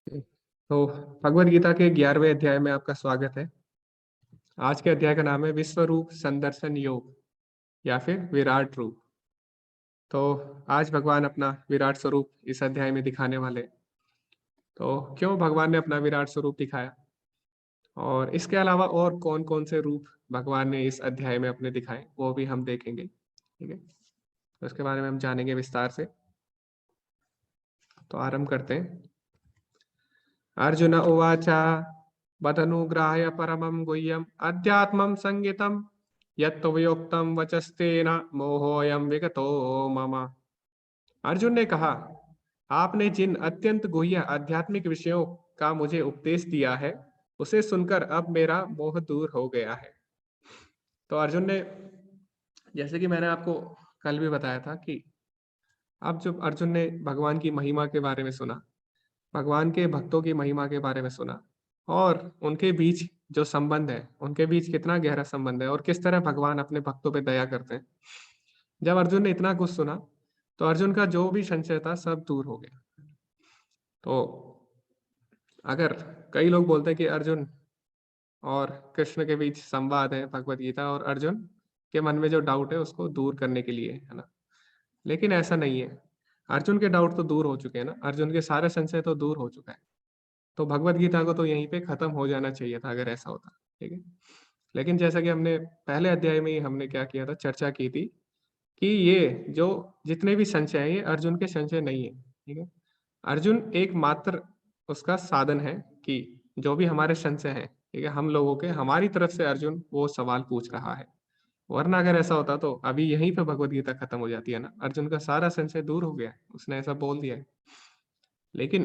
तो भगवद गीता के 11वें अध्याय में आपका स्वागत है। आज के अध्याय का नाम है विश्व रूप संदर्शन योग या फिर विराट रूप। तो आज भगवान अपना विराट स्वरूप इस अध्याय में दिखाने वाले हैं। तो क्यों भगवान ने अपना विराट स्वरूप दिखाया और इसके अलावा और कौन कौन से रूप भगवान ने इस अध्याय में अपने दिखाए वो भी हम देखेंगे। ठीक है, तो इसके बारे में हम जानेंगे विस्तार से। तो आरंभ करते हैं। अर्जुन उवाच बदनुग्राह्य परमं गुह्यम् अध्यात्मं संगितं यत्त्वयोक्तं वचस्तेन मोहोऽयं विगतो मम। अर्जुन ने कहा, आपने जिन अत्यंत गुह्य आध्यात्मिक विषयों का मुझे उपदेश दिया है उसे सुनकर अब मेरा मोह दूर हो गया है। तो अर्जुन ने, जैसे कि मैंने आपको कल भी बताया था कि अब जब अर्जुन ने भगवान की महिमा के बारे में सुना, भगवान के भक्तों की महिमा के बारे में सुना और उनके बीच जो संबंध है, उनके बीच कितना गहरा संबंध है और किस तरह भगवान अपने भक्तों पे दया करते हैं। जब अर्जुन ने इतना कुछ सुना तो अर्जुन का जो भी संशय था सब दूर हो गया। तो अगर कई लोग बोलते हैं कि अर्जुन और कृष्ण के बीच संवाद है भगवत गीता, और अर्जुन के मन में जो डाउट है उसको दूर करने के लिए, है ना। लेकिन ऐसा नहीं है। अर्जुन के डाउट तो दूर हो चुके हैं ना, अर्जुन के सारे संशय तो दूर हो चुका है। तो भगवत गीता को तो यहीं पे खत्म हो जाना चाहिए था अगर ऐसा होता। ठीक है, लेकिन जैसा कि हमने पहले अध्याय में ही हमने क्या किया था, चर्चा की थी कि ये जो जितने भी संशय हैं ये अर्जुन के संशय नहीं है। ठीक है, अर्जुन एकमात्र उसका साधन है कि जो भी हमारे संशय हैं, ठीक है, हम लोगों के, हमारी तरफ से अर्जुन वो सवाल पूछ रहा है। वरना अगर ऐसा होता तो अभी यहीं पे भगवत गीता खत्म हो जाती है ना, अर्जुन का सारा संशय दूर हो गया है, उसने ऐसा बोल दिया है। लेकिन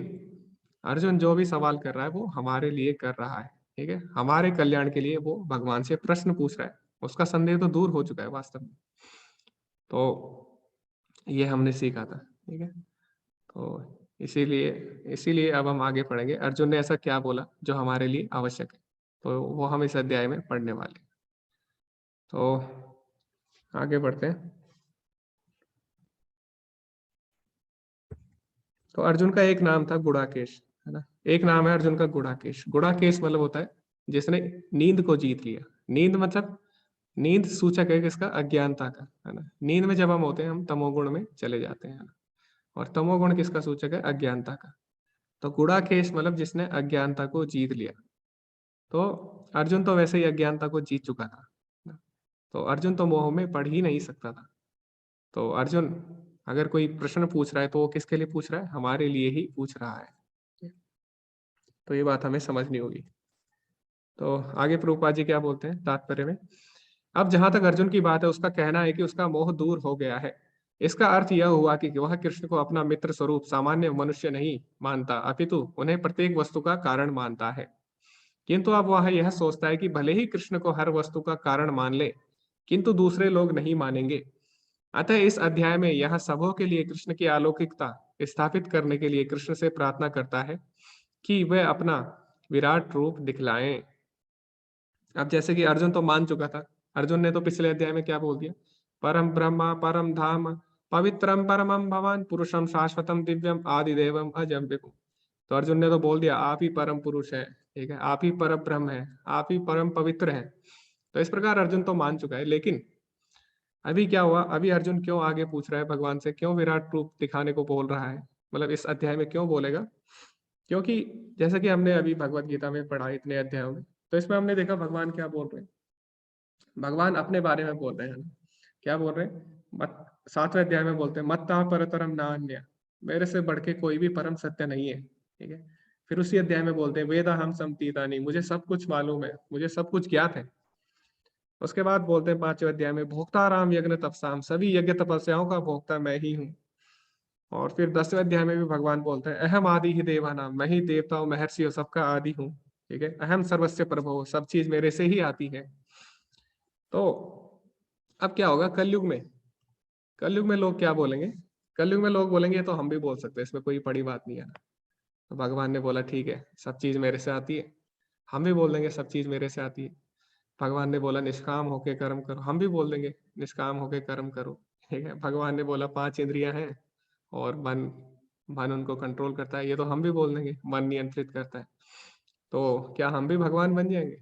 अर्जुन जो भी सवाल कर रहा है वो हमारे लिए कर रहा है। ठीक है, हमारे कल्याण के लिए वो भगवान से प्रश्न पूछ रहा है। उसका संदेह तो दूर हो चुका है वास्तव में। तो ये हमने सीखा था। ठीक है, तो इसीलिए इसीलिए अब हम आगे पढ़ेंगे अर्जुन ने ऐसा क्या बोला जो हमारे लिए आवश्यक है। तो वो हम इस अध्याय में पढ़ने वाले हैं। तो आगे बढ़ते हैं। तो अर्जुन का एक नाम था गुड़ाकेश, है ना। एक नाम है अर्जुन का गुड़ाकेश। गुड़ाकेश मतलब होता है जिसने नींद को जीत लिया। नींद मतलब, नींद सूचक है किसका, अज्ञानता का, है ना। नींद में जब हम होते हैं हम तमोगुण में चले जाते हैं, है ना। और तमोगुण किसका सूचक है, अज्ञानता का। तो गुड़ाकेश मतलब जिसने अज्ञानता को जीत लिया। तो अर्जुन तो वैसे ही अज्ञानता को जीत चुका था ना। तो अर्जुन तो मोह में पड़ ही नहीं सकता था। तो अर्जुन अगर कोई प्रश्न पूछ रहा है तो वो किसके लिए पूछ रहा है, हमारे लिए ही पूछ रहा है। तो ये बात हमें समझनी होगी। तो आगे प्रभुपाद जी क्या बोलते हैं तात्पर्य में। अब जहां तक अर्जुन की बात है, उसका कहना है कि उसका मोह दूर हो गया है। इसका अर्थ यह हुआ कि वह कृष्ण को अपना मित्र स्वरूप सामान्य मनुष्य नहीं मानता, अपितु उन्हें प्रत्येक वस्तु का कारण मानता है। किंतु अब वह यह सोचता है कि भले ही कृष्ण को हर वस्तु का कारण मान ले, किंतु दूसरे लोग नहीं मानेंगे। अतः इस अध्याय में यह सबों के लिए कृष्ण की अलौकिकता स्थापित करने के लिए कृष्ण से प्रार्थना करता है कि वे अपना विराट रूप दिखलाएं। अब जैसे कि अर्जुन तो मान चुका था। अर्जुन ने तो पिछले अध्याय में क्या बोल दिया, परम ब्रह्म परम धाम पवित्रम परमम भवान पुरुषम शाश्वतम दिव्यम आदिदेवम अजम विभु। तो अर्जुन ने तो बोल दिया आप ही परम पुरुष है, ठीक है, आप ही परम ब्रह्म है, आप ही परम पवित्र है। तो इस प्रकार अर्जुन तो मान चुका है। लेकिन अभी क्या हुआ, अभी अर्जुन क्यों आगे पूछ रहा है भगवान से, क्यों विराट रूप दिखाने को बोल रहा है, मतलब इस अध्याय में क्यों बोलेगा। क्योंकि जैसा कि हमने अभी भगवत गीता में पढ़ा इतने अध्यायों में, तो इसमें हमने देखा भगवान क्या बोल रहे हैं। भगवान अपने बारे में बोल रहे हैं ना। क्या बोल रहे हैं, मत 7वें अध्याय में बोलते हैं मत्ता परतरम नान्य, मेरे से बढ़ के कोई भी परम सत्य नहीं है। ठीक है, फिर उसी अध्याय में बोलते हैं वेदा हम समतीतानि, मुझे सब कुछ मालूम है, मुझे सब कुछ ज्ञात है। उसके बाद बोलते हैं 5वें अध्याय में भोक्ता राम यज्ञ तपसाम, सभी यज्ञ तपस्याओं का भोक्ता मैं ही हूँ। और फिर 10वें अध्याय में भी भगवान बोलते हैं अहम आदि ही देवानाम, मैं ही देवताओं महर्षियों सबका आदि हूँ। ठीक है, अहम सर्वस्य प्रभो, सब चीज मेरे से ही आती है। तो अब क्या होगा कलयुग में, कलयुग में लोग क्या बोलेंगे, कलयुग में लोग बोलेंगे तो हम भी बोल सकते हैं, इसमें कोई बड़ी बात नहीं है ना। तो भगवान ने बोला ठीक है सब चीज मेरे से आती है, हम भी बोल देंगे सब चीज मेरे से आती है। भगवान ने बोला निष्काम होके कर्म करो, हम भी बोल देंगे निष्काम होके कर्म करो। ठीक है, भगवान ने बोला 5 इंद्रियां हैं और मन मन उनको कंट्रोल करता है, ये तो हम भी बोल देंगे मन नियंत्रित करता है। तो क्या हम भी भगवान बन जाएंगे?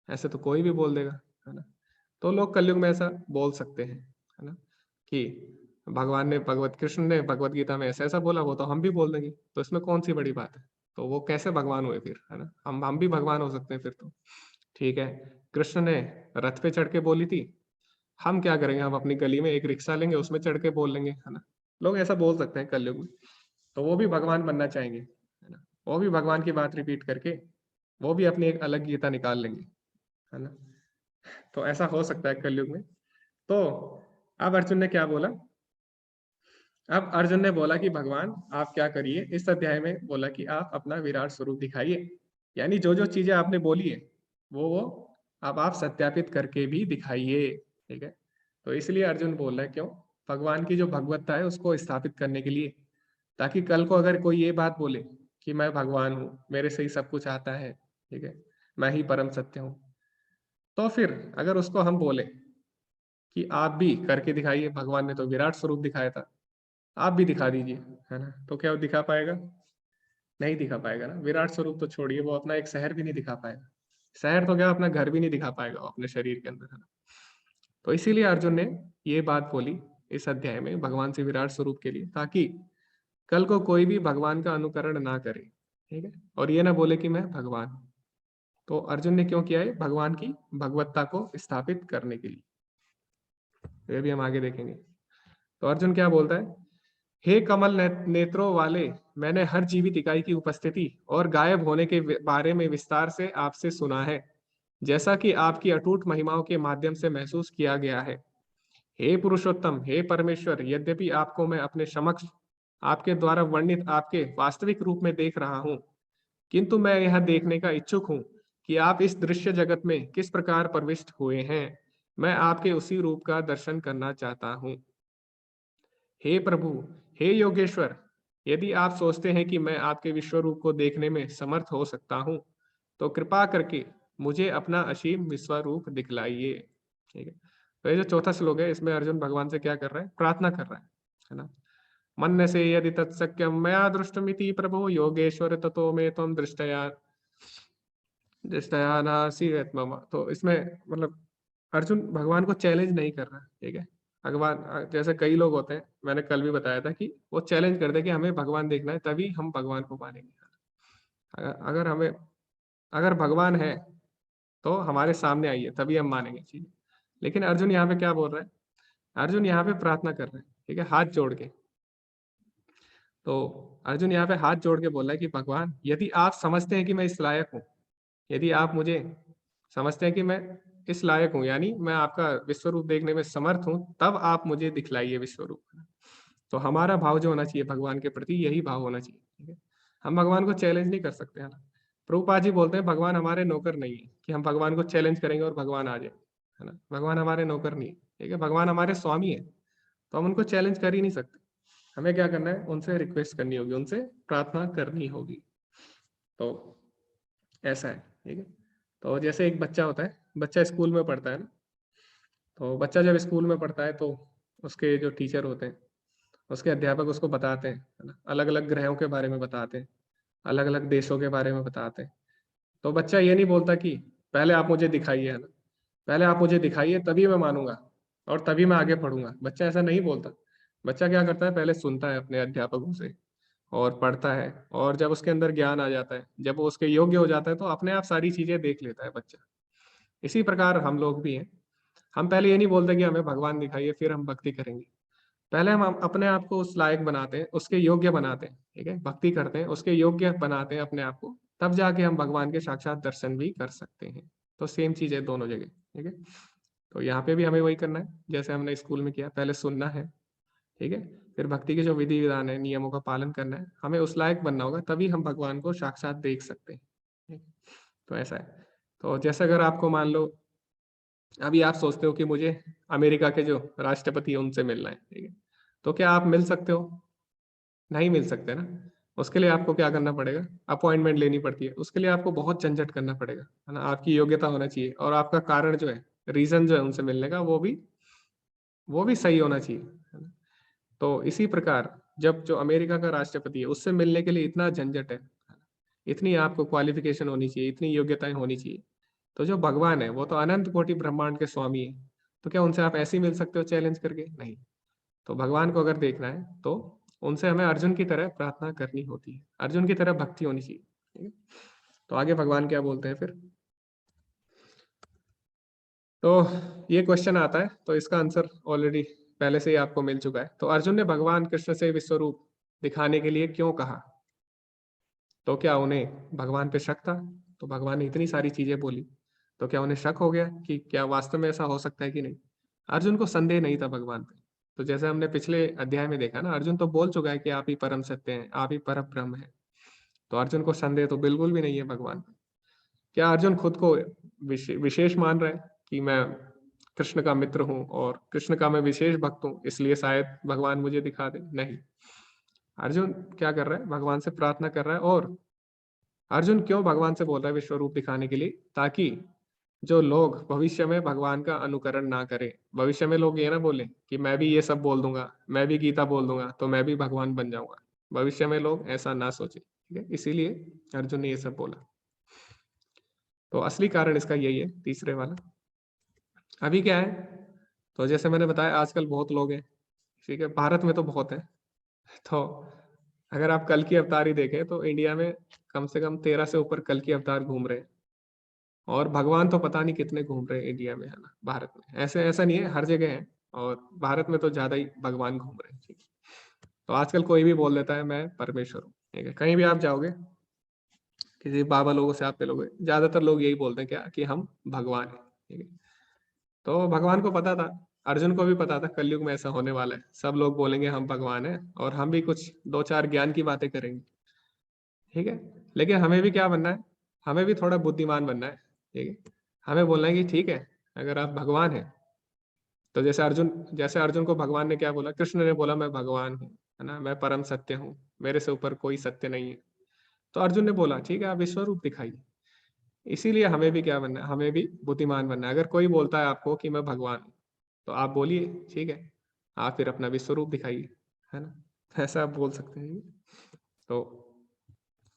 ऐसे तो कोई भी बोल देगा, है ना? तो लोग कलयुग में ऐसा बोल सकते हैं, है ना? कि भगवान ने भगवत कृष्ण ने भगवत गीता में ऐसा-ऐसा बोला, वो तो हम भी बोल देंगे, तो इसमें कौन-सी बड़ी बात है? तो वो कैसे भगवान हुए फिर, है ना? हम भी भगवान हो सकते हैं फिर तो। ठीक है, कृष्ण ने रथ पे चढ़ के बोली थी, हम क्या करेंगे? हम अपनी गली में एक रिक्शा लेंगे, उसमें चढ़ के बोल लेंगे, है ना? लोग ऐसा बोल सकते हैं कलयुग में, तो वो भी भगवान बनना चाहेंगे, है ना? वो भी भगवान की बात रिपीट करके, वो भी अपनी एक अलग गीता निकाल लेंगे, है ना? तो ऐसा हो सकता है कलयुग में। तो अब अर्जुन ने क्या बोला? अब अर्जुन ने बोला कि भगवान आप क्या करिए, इस अध्याय में बोला कि आप अपना विराट स्वरूप दिखाइए। यानी जो-जो चीज़ें आपने बोली है, वो अब आप सत्यापित करके भी दिखाइए, ठीक है? तो इसलिए अर्जुन बोल रहा है क्यों? भगवान की जो भगवत्ता है उसको स्थापित करने के लिए, ताकि कल को अगर कोई ये बात बोले कि मैं भगवान हूँ, मेरे से ही सब कुछ आता है, ठीक है? मैं ही परम सत्य हूँ। तो फिर अगर उसको हम बोले कि आप भी करके दिखाइए, भगवान ने तो विराट स्वरूप दिखाया था, आप भी दिखा दीजिए, है ना? तो क्या वो दिखा पाएगा? नहीं दिखा पाएगा ना। विराट स्वरूप तो छोड़िए, वो अपना एक शहर भी नहीं दिखा पाएगा। शहर तो क्या अपना घर भी नहीं दिखा पाएगा वो अपने शरीर के अंदर, है ना? तो इसीलिए अर्जुन ने ये बात बोली इस अध्याय में भगवान से विराट स्वरूप के लिए, ताकि कल को कोई भी भगवान का अनुकरण ना करे, ठीक है? और ये ना बोले कि मैं भगवान हूँ। तो अर्जुन ने क्यों किया है? भगवान की भगवत्ता को स्थापित करने के लिए। ये भी हम आगे देखेंगे। तो अर्जुन क्या बोलता है? हे कमल नेत्रों वाले, मैंने हर जीवित इकाई की उपस्थिति और गायब होने के बारे में विस्तार से आपसे सुना है, जैसा कि आपकी अटूट महिमाओं के माध्यम से महसूस किया गया है। हे पुरुषोत्तम, हे परमेश्वर, यद्यपि आपको मैं अपने समक्ष आपके द्वारा वर्णित आपके वास्तविक रूप में देख रहा हूँ, किंतु मैं यह देखने का इच्छुक हूँ कि आप इस दृश्य जगत में किस प्रकार प्रविष्ट हुए हैं। मैं आपके उसी रूप का दर्शन करना चाहता हूँ। हे प्रभु, हे योगेश्वर, यदि आप सोचते हैं कि मैं आपके विश्व रूप को देखने में समर्थ हो सकता हूँ, तो कृपा करके मुझे अपना असीम विश्वरूप दिखलाइए। ठीक है। तो ये जो चौथा श्लोक है, इसमें अर्जुन भगवान से क्या कर रहा है? प्रार्थना कर रहा है ना? मन्य से यदि तत्सक्यम मया दृष्टमिति प्रभु योगेश्वर ततो में त्वं दृष्टया दृष्टया नासि मम। तो इसमें मतलब अर्जुन भगवान को चैलेंज नहीं कर रहा, ठीक है? भगवान जैसे कई लोग होते हैं, मैंने कल भी बताया था कि वो चैलेंज करते हैं कि हमें भगवान देखना है, तभी हम भगवान को मानेंगे। अगर हमें अगर भगवान है, तो हमारे सामने आइए, तभी हम मानेंगे चीज़ें। लेकिन अर्जुन यहाँ पे क्या बोल रहा है? अर्जुन यहाँ पे प्रार्थना कर रहा है, ठीक है? हाथ जोड़ के। तो अर्जुन यहाँ पे हाथ जोड़ के बोल रहा है कि भगवान, यदि आप समझते हैं कि मैं इस लायक हूँ, यदि आप मुझे समझते हैं कि मैं इस लायक हूँ, यानी मैं आपका विश्व रूप देखने में समर्थ हूँ, तब आप मुझे दिखलाइए विश्व रूप। तो हमारा भाव जो होना चाहिए भगवान के प्रति, यही भाव होना चाहिए, ठीक है? हम भगवान को चैलेंज नहीं कर सकते, है ना? प्रभुपाद जी बोलते हैं भगवान हमारे नौकर नहीं है कि हम भगवान को चैलेंज करेंगे और भगवान आ जाए, है ना? भगवान हमारे नौकर नहीं है, ठीक है? भगवान हमारे स्वामी है, तो हम उनको चैलेंज कर ही नहीं सकते। हमें क्या करना है? उनसे रिक्वेस्ट करनी होगी, उनसे प्रार्थना करनी होगी। तो ऐसा है, ठीक है? तो जैसे एक बच्चा होता है, बच्चा स्कूल में पढ़ता है ना, तो बच्चा जब स्कूल में पढ़ता है तो उसके जो टीचर होते हैं, उसके अध्यापक उसको बताते हैं, है ना? अलग-अलग ग्रहों के बारे में बताते हैं, अलग-अलग देशों के बारे में बताते हैं। तो बच्चा ये नहीं बोलता कि पहले आप मुझे दिखाइए, है ना? पहले आप मुझे दिखाइए तभी मैं मानूँगा और तभी मैं आगे पढ़ूँगा। बच्चा ऐसा नहीं बोलता। बच्चा क्या करता है? पहले सुनता है अपने अध्यापकों से और पढ़ता है, और जब उसके अंदर ज्ञान आ जाता है, जब वो उसके योग्य हो जाता है, तो अपने आप सारी चीज़ें देख लेता है बच्चा। इसी प्रकार हम लोग भी हैं। हम पहले ये नहीं बोलते कि हमें भगवान दिखाइए, फिर हम भक्ति करेंगे। पहले हम अपने आप को उस लायक बनाते हैं, उसके योग्य बनाते हैं, ठीक है? भक्ति करते हैं, उसके योग्य बनाते हैं अपने आप को, तब जाके हम भगवान के साक्षात दर्शन भी कर सकते हैं। तो सेम चीज़ है दोनों जगह, ठीक है? तो यहाँ पे भी हमें वही करना है, जैसे हमने स्कूल में किया, पहले सुनना है, ठीक है? फिर भक्ति के जो विधि-विधान है, नियमों का पालन करना है, हमें उस लायक बनना होगा, तभी हम भगवान को साक्षात देख सकते हैं, ठीक? तो ऐसा है। तो जैसे अगर आपको मान लो अभी आप सोचते हो कि मुझे अमेरिका के जो राष्ट्रपति हैं उनसे मिलना है, ठीक है? तो क्या आप मिल सकते हो? नहीं मिल सकते ना। उसके लिए आपको क्या करना पड़ेगा? अपॉइंटमेंट लेनी पड़ती है। उसके लिए आपको बहुत झंझट करना पड़ेगा, है ना? आपकी योग्यता होना चाहिए और आपका कारण जो है, रीज़न जो है उनसे मिलने का, वो भी सही होना चाहिए, है ना? तो इसी प्रकार जब जो अमेरिका का राष्ट्रपति है उससे मिलने के लिए इतना झंझट है, इतनी आपको क्वालिफिकेशन होनी चाहिए, इतनी योग्यताएं होनी चाहिए। तो जो भगवान है वो तो अनंत कोटि ब्रह्मांड के स्वामी है, तो क्या उनसे आप ऐसे ही मिल सकते हो चैलेंज करके? नहीं। तो भगवान को अगर देखना है तो उनसे हमें अर्जुन की तरह प्रार्थना करनी होती है, अर्जुन की तरह भक्ति होनी चाहिए, ठीक है? तो आगे भगवान क्या बोलते हैं फिर, तो ये क्वेश्चन आता है तो इसका आंसर ऑलरेडी पहले से ही आपको मिल चुका है। तो अर्जुन ने भगवान कृष्ण से विश्व रूप दिखाने के लिए क्यों कहा? तो क्या उन्हें भगवान पे शक था? तो भगवान ने इतनी सारी चीजें बोली, तो क्या उन्हें शक हो गया कि क्या वास्तव में ऐसा हो सकता है कि नहीं? अर्जुन को संदेह नहीं था भगवान पे। तो जैसे हमने पिछले अध्याय में देखा ना, अर्जुन तो बोल चुका है कि आप ही परम सत्य हैं, आप ही परम ब्रह्म है। तो अर्जुन को संदेह तो बिल्कुल भी नहीं है भगवान पे। क्या अर्जुन खुद को विशेष मान रहा है कि मैं कृष्ण का मित्र हूँ और कृष्ण का मैं विशेष भक्त हूँ, इसलिए शायद भगवान मुझे दिखा दे? नहीं। अर्जुन क्या कर रहा है, भगवान से प्रार्थना कर रहा है। और अर्जुन क्यों भगवान से बोल रहा है विश्व रूप दिखाने के लिए? ताकि जो लोग भविष्य में भगवान का अनुकरण ना करें, भविष्य में लोग ये ना बोले कि मैं भी ये सब बोल दूंगा, मैं भी गीता बोल दूंगा तो मैं भी भगवान बन जाऊंगा। भविष्य में लोग ऐसा ना सोचे, ठीक है? इसीलिए अर्जुन ने ये सब बोला। तो असली कारण इसका यही है, तीसरे वाला। अभी क्या है, तो जैसे मैंने बताया आजकल बहुत लोग हैं, ठीक है, भारत में तो बहुत है। तो अगर आप कल की अवतार ही देखें तो इंडिया में कम से कम 13 से ऊपर कल की अवतार घूम रहे हैं। और भगवान तो पता नहीं कितने घूम रहे हैं इंडिया में, है ना, भारत में। ऐसे ऐसा नहीं है, हर जगह है। और भारत में तो ज्यादा ही भगवान घूम रहे हैं, ठीक है? तो आजकल कोई भी बोल देता है मैं परमेश्वर हूँ, ठीक है? कहीं भी आप जाओगे, किसी बाबा लोगों से आप मिलोगे, ज्यादातर लोग यही बोलते हैं क्या, कि हम भगवान है, ठीक है? तो भगवान को पता था, अर्जुन को भी पता था कलयुग में ऐसा होने वाला है, सब लोग बोलेंगे हम भगवान है और हम भी कुछ दो चार ज्ञान की बातें करेंगे, ठीक है? लेकिन हमें भी क्या बनना है, हमें भी थोड़ा बुद्धिमान बनना है, ठीक है? हमें बोलना है कि ठीक है, अगर आप भगवान हैं तो जैसे अर्जुन को भगवान ने क्या बोला, कृष्ण ने बोला मैं भगवान हूँ, है ना, मैं परम सत्य हूँ, मेरे से ऊपर कोई सत्य नहीं है। तो अर्जुन ने बोला ठीक है, आप विश्व रूप दिखाइए। इसीलिए हमें भी क्या बनना है, हमें भी बुद्धिमान बनना है। अगर कोई बोलता है आपको कि मैं भगवान हूँ, तो आप बोलिए ठीक है, आप फिर अपना विश्व रूप दिखाइए, है ना, ऐसा आप बोल सकते हैं। तो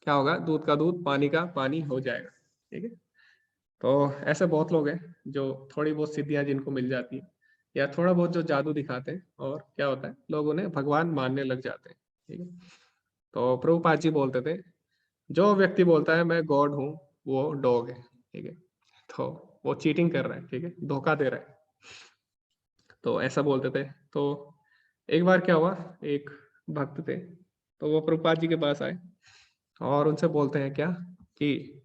क्या होगा, दूध का दूध पानी का पानी हो जाएगा, ठीक है? तो ऐसे बहुत लोग हैं जो थोड़ी बहुत सिद्धियां जिनको मिल जाती है या थोड़ा बहुत जो जादू दिखाते हैं, और क्या होता है, लोग उन्हें भगवान मानने लग जाते हैं, ठीक है? तो प्रभुपाद जी बोलते थे, जो व्यक्ति बोलता है मैं गॉड हूँ, वो डॉग है, ठीक है? तो वो चीटिंग कर रहा है, ठीक है, धोखा दे रहा है। तो ऐसा बोलते थे। तो एक बार क्या हुआ, एक भक्त थे, तो वो प्रभुपाद जी के पास आए और उनसे बोलते हैं क्या, कि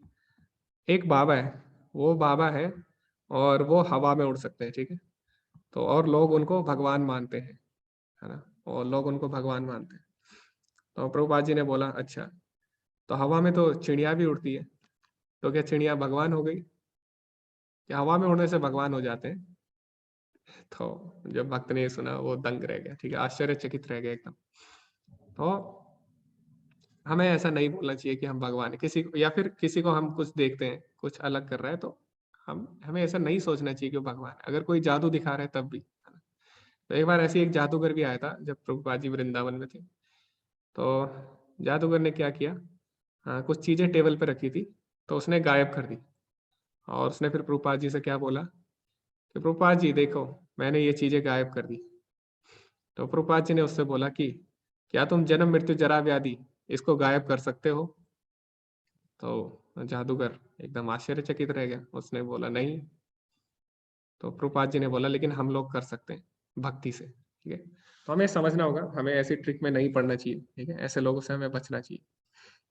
एक बाबा है, वो बाबा है और वो हवा में उड़ सकते हैं, ठीक है? तो और लोग उनको भगवान मानते हैं, है ना, और लोग उनको भगवान मानते हैं। तो प्रभुपाद जी ने बोला अच्छा, तो हवा में तो चिड़िया भी उड़ती है, तो क्या चिड़िया भगवान हो गई? क्या हवा में उड़ने से भगवान हो जाते हैं? तो जब भक्त ने ये सुना वो दंग रह गया, ठीक है, आश्चर्यचकित रह गया एकदम। तो हमें ऐसा नहीं बोलना चाहिए कि हम भगवान है, किसी को या फिर किसी को हम कुछ देखते हैं कुछ अलग कर रहा है, तो हमें ऐसा नहीं सोचना चाहिए कि वो भगवान है, अगर कोई जादू दिखा रहा है तब भी, है ना? तो एक बार ऐसी एक जादूगर भी आया था जब प्रभुपाद जी वृंदावन में थे। तो जादूगर ने क्या किया, हाँ, कुछ चीजें टेबल पे रखी थी, तो उसने गायब कर दी। और उसने फिर प्रभुपाद जी से क्या बोला, कि प्रभुपाद जी देखो, मैंने ये चीजें गायब कर दी। तो प्रभुपाद जी ने उससे बोला कि क्या तुम जन्म मृत्यु जरा व्याधि इसको गायब कर सकते हो? तो जादूगर एकदम आश्चर्यचकित रह गया, उसने बोला नहीं। तो प्रभुपाद जी ने बोला लेकिन हम लोग कर सकते हैं भक्ति से, ठीक है? तो हमें समझना होगा, हमें ऐसी ट्रिक में नहीं पड़ना चाहिए, ठीक है, ऐसे लोगों से हमें बचना चाहिए।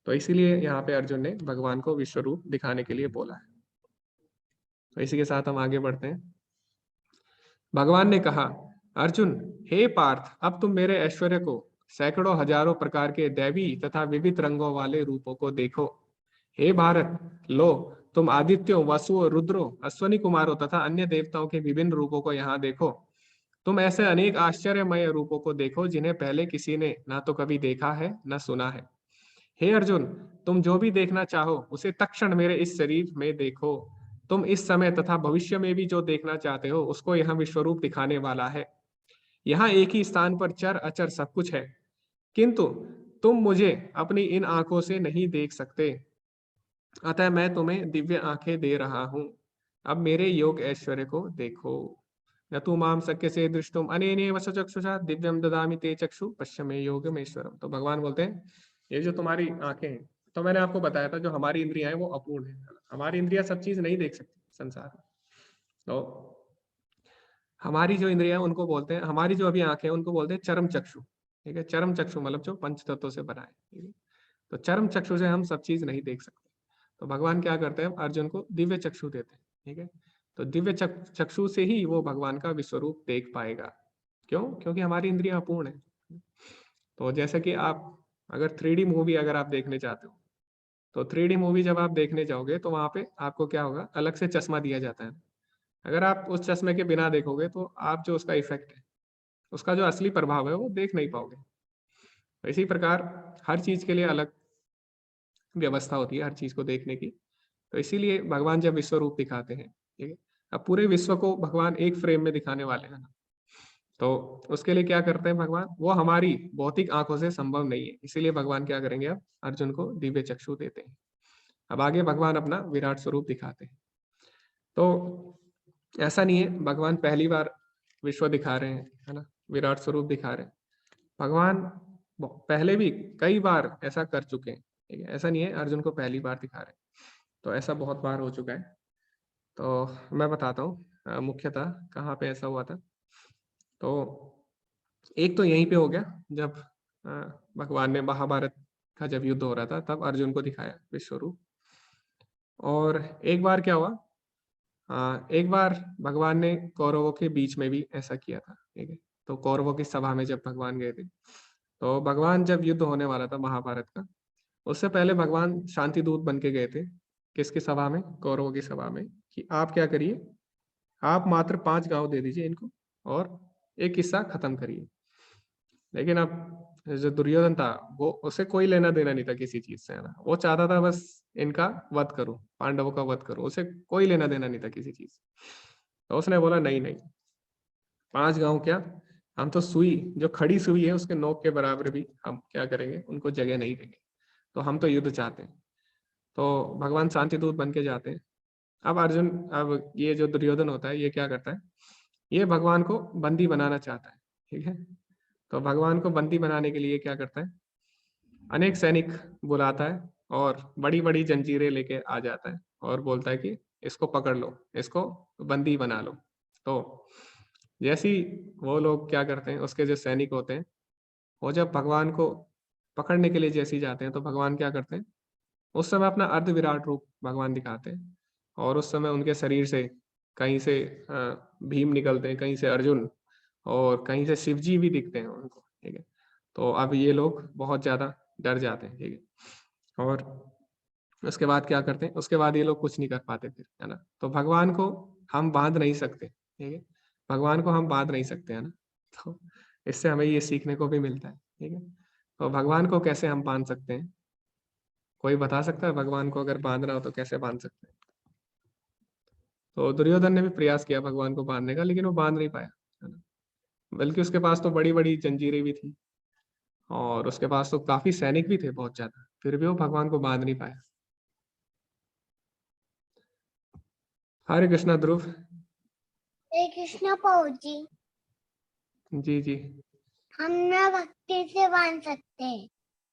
तो इसीलिए यहाँ पे अर्जुन ने भगवान को विश्व रूप दिखाने के लिए बोला है। तो इसी के साथ हम आगे बढ़ते हैं। भगवान ने कहा, अर्जुन, हे पार्थ, अब तुम मेरे ऐश्वर्य को, सैकड़ों हजारों प्रकार के दैवी तथा विविध रंगों वाले रूपों को देखो। हे भारत, लो, तुम आदित्यों, वसुओं, रुद्रों, अश्वनी कुमारों तथा अन्य देवताओं के विभिन्न रूपों को यहाँ देखो। तुम ऐसे अनेक आश्चर्यमय रूपों को देखो जिन्हें पहले किसी ने ना तो कभी देखा है न सुना है। हे अर्जुन, तुम जो भी देखना चाहो उसे तत्क्षण मेरे इस शरीर में देखो। तुम इस समय तथा भविष्य में भी जो देखना चाहते हो उसको यहाँ विश्वरूप दिखाने वाला है। यहाँ एक ही स्थान पर चर अचर सब कुछ है। किंतु तुम मुझे अपनी इन आंखों से नहीं देख सकते, अतः मैं तुम्हें दिव्य आंखें दे रहा हूं, अब मेरे योग ऐश्वर्य को देखो। न तू माम शक्य से दृष्टुम अनेनेव चक्षुषा दिव्यम ददामि ते चक्षु पश्चिमे योगमेश्वरम। तो भगवान बोलते हैं ये जो तुम्हारी आंखें हैं, तो मैंने आपको बताया था जो हमारी इंद्रियां हैं वो अपूर्ण है, हमारी इंद्रियां सब चीज नहीं देख सकती संसार में। तो हमारी जो इंद्रियां हैं उनको बोलते हैं, हमारी जो अभी आंखें हैं उनको बोलते हैं चरम चक्षु। ठीक है, चरम चक्षु मतलब जो पंच तत्वों से बना है। ठीक है, तो चरम चक्षु से हम सब चीज नहीं देख सकते। तो भगवान क्या करते हैं, अर्जुन को दिव्य चक्षु देते हैं। ठीक है, तो दिव्य चक्षु से ही वो भगवान का विश्वरूप देख पाएगा। क्यों? क्योंकि हमारी इंद्रियां अपूर्ण है। तो जैसे कि आप अगर 3D मूवी अगर आप देखने चाहते हो, तो 3D मूवी जब आप देखने जाओगे तो वहां पे आपको क्या होगा, अलग से चश्मा दिया जाता है। अगर आप उस चश्मे के बिना देखोगे तो आप जो उसका इफेक्ट है, उसका जो असली प्रभाव है वो देख नहीं पाओगे। तो इसी प्रकार हर चीज के लिए अलग व्यवस्था होती है हर चीज को देखने की। तो इसीलिए भगवान जब विश्व रूप दिखाते हैं, ठीक है, अब पूरे विश्व को भगवान एक फ्रेम में दिखाने वाले हैं ना, तो उसके लिए क्या करते हैं भगवान, वो हमारी भौतिक आंखों से संभव नहीं है, इसीलिए भगवान क्या करेंगे, अब अर्जुन को दिव्य चक्षु देते हैं। अब आगे भगवान अपना विराट स्वरूप दिखाते हैं। तो ऐसा नहीं है भगवान पहली बार विश्व दिखा रहे हैं, है ना, विराट स्वरूप दिखा रहे हैं। भगवान पहले भी कई बार ऐसा कर चुके हैं। ठीक है, ऐसा नहीं है अर्जुन को पहली बार दिखा रहे हैं, तो ऐसा बहुत बार हो चुका है। तो मैं बताता हूँ मुख्यतः कहाँ पे ऐसा हुआ था। तो एक तो यहीं पे हो गया जब अ, भगवान ने महाभारत का जब युद्ध हो रहा था तब अर्जुन को दिखाया विश्वरूप। और एक बार क्या हुआ, एक बार भगवान ने कौरवों के बीच में भी ऐसा किया था। ठीक है, तो कौरवों की सभा में जब भगवान गए थे, तो भगवान जब युद्ध होने वाला था महाभारत का, उससे पहले भगवान शांति दूत बन के गए थे किसकी सभा में, कौरवों की सभा में, कि आप क्या करिए, आप मात्र 5 गांव दे दीजिए इनको और एक किस्सा खत्म करिए। लेकिन अब जो दुर्योधन था वो, उसे कोई लेना देना नहीं था किसी चीज से, है ना, वो चाहता था बस इनका वध करो, पांडवों का वध करो, उसे कोई लेना देना नहीं था किसी चीज। तो उसने बोला नहीं नहीं, 5 गांव क्या, हम तो सुई, जो खड़ी सुई है उसके नोक के बराबर भी हम क्या करेंगे, उनको जगह नहीं देंगे, तो हम तो युद्ध चाहते हैं। तो भगवान शांति दूत बन के जाते हैं। अब अर्जुन, अब ये जो दुर्योधन होता है ये क्या करता है, ये भगवान को बंदी बनाना चाहता है। ठीक है, तो भगवान को बंदी बनाने के लिए क्या करता है, अनेक सैनिक बुलाता है और बड़ी बड़ी जंजीरें लेके आ जाता है और बोलता है कि इसको पकड़ लो, इसको बंदी बना लो। तो जैसी वो लोग क्या करते हैं, उसके जो सैनिक होते हैं, वो जब भगवान को पकड़ने के लिए जैसे ही जाते हैं तो भगवान क्या करते हैं, उस समय अपना अर्ध विराट रूप भगवान दिखाते हैं। और उस समय उनके शरीर से कहीं से भीम निकलते हैं, कहीं से अर्जुन, और कहीं से शिव जी भी दिखते हैं उनको। ठीक है, तो अब ये लोग बहुत ज्यादा डर जाते हैं। ठीक है, और उसके बाद क्या करते हैं, उसके बाद ये लोग कुछ नहीं कर पाते फिर, है ना। तो भगवान को हम बांध नहीं सकते। ठीक है, भगवान को हम बांध नहीं सकते, है ना। तो इससे हमें ये सीखने को भी मिलता है। ठीक है, तो भगवान को कैसे हम बांध सकते हैं, कोई बता सकता है भगवान को अगर बांधना हो तो कैसे बांध सकते हैं? तो दुर्योधन ने भी प्रयास किया भगवान को बांधने का, लेकिन वो बांध नहीं पाया, है ना। बल्कि उसके पास तो बड़ी बड़ी जंजीरें भी थी और उसके पास तो काफी सैनिक भी थे बहुत ज्यादा, फिर भी वो भगवान को बांध नहीं पाया। हरे कृष्णा ध्रुव। हरे कृष्ण प्रभु जी, जी जी। हम ना भक्ति से बांध सकते हैं।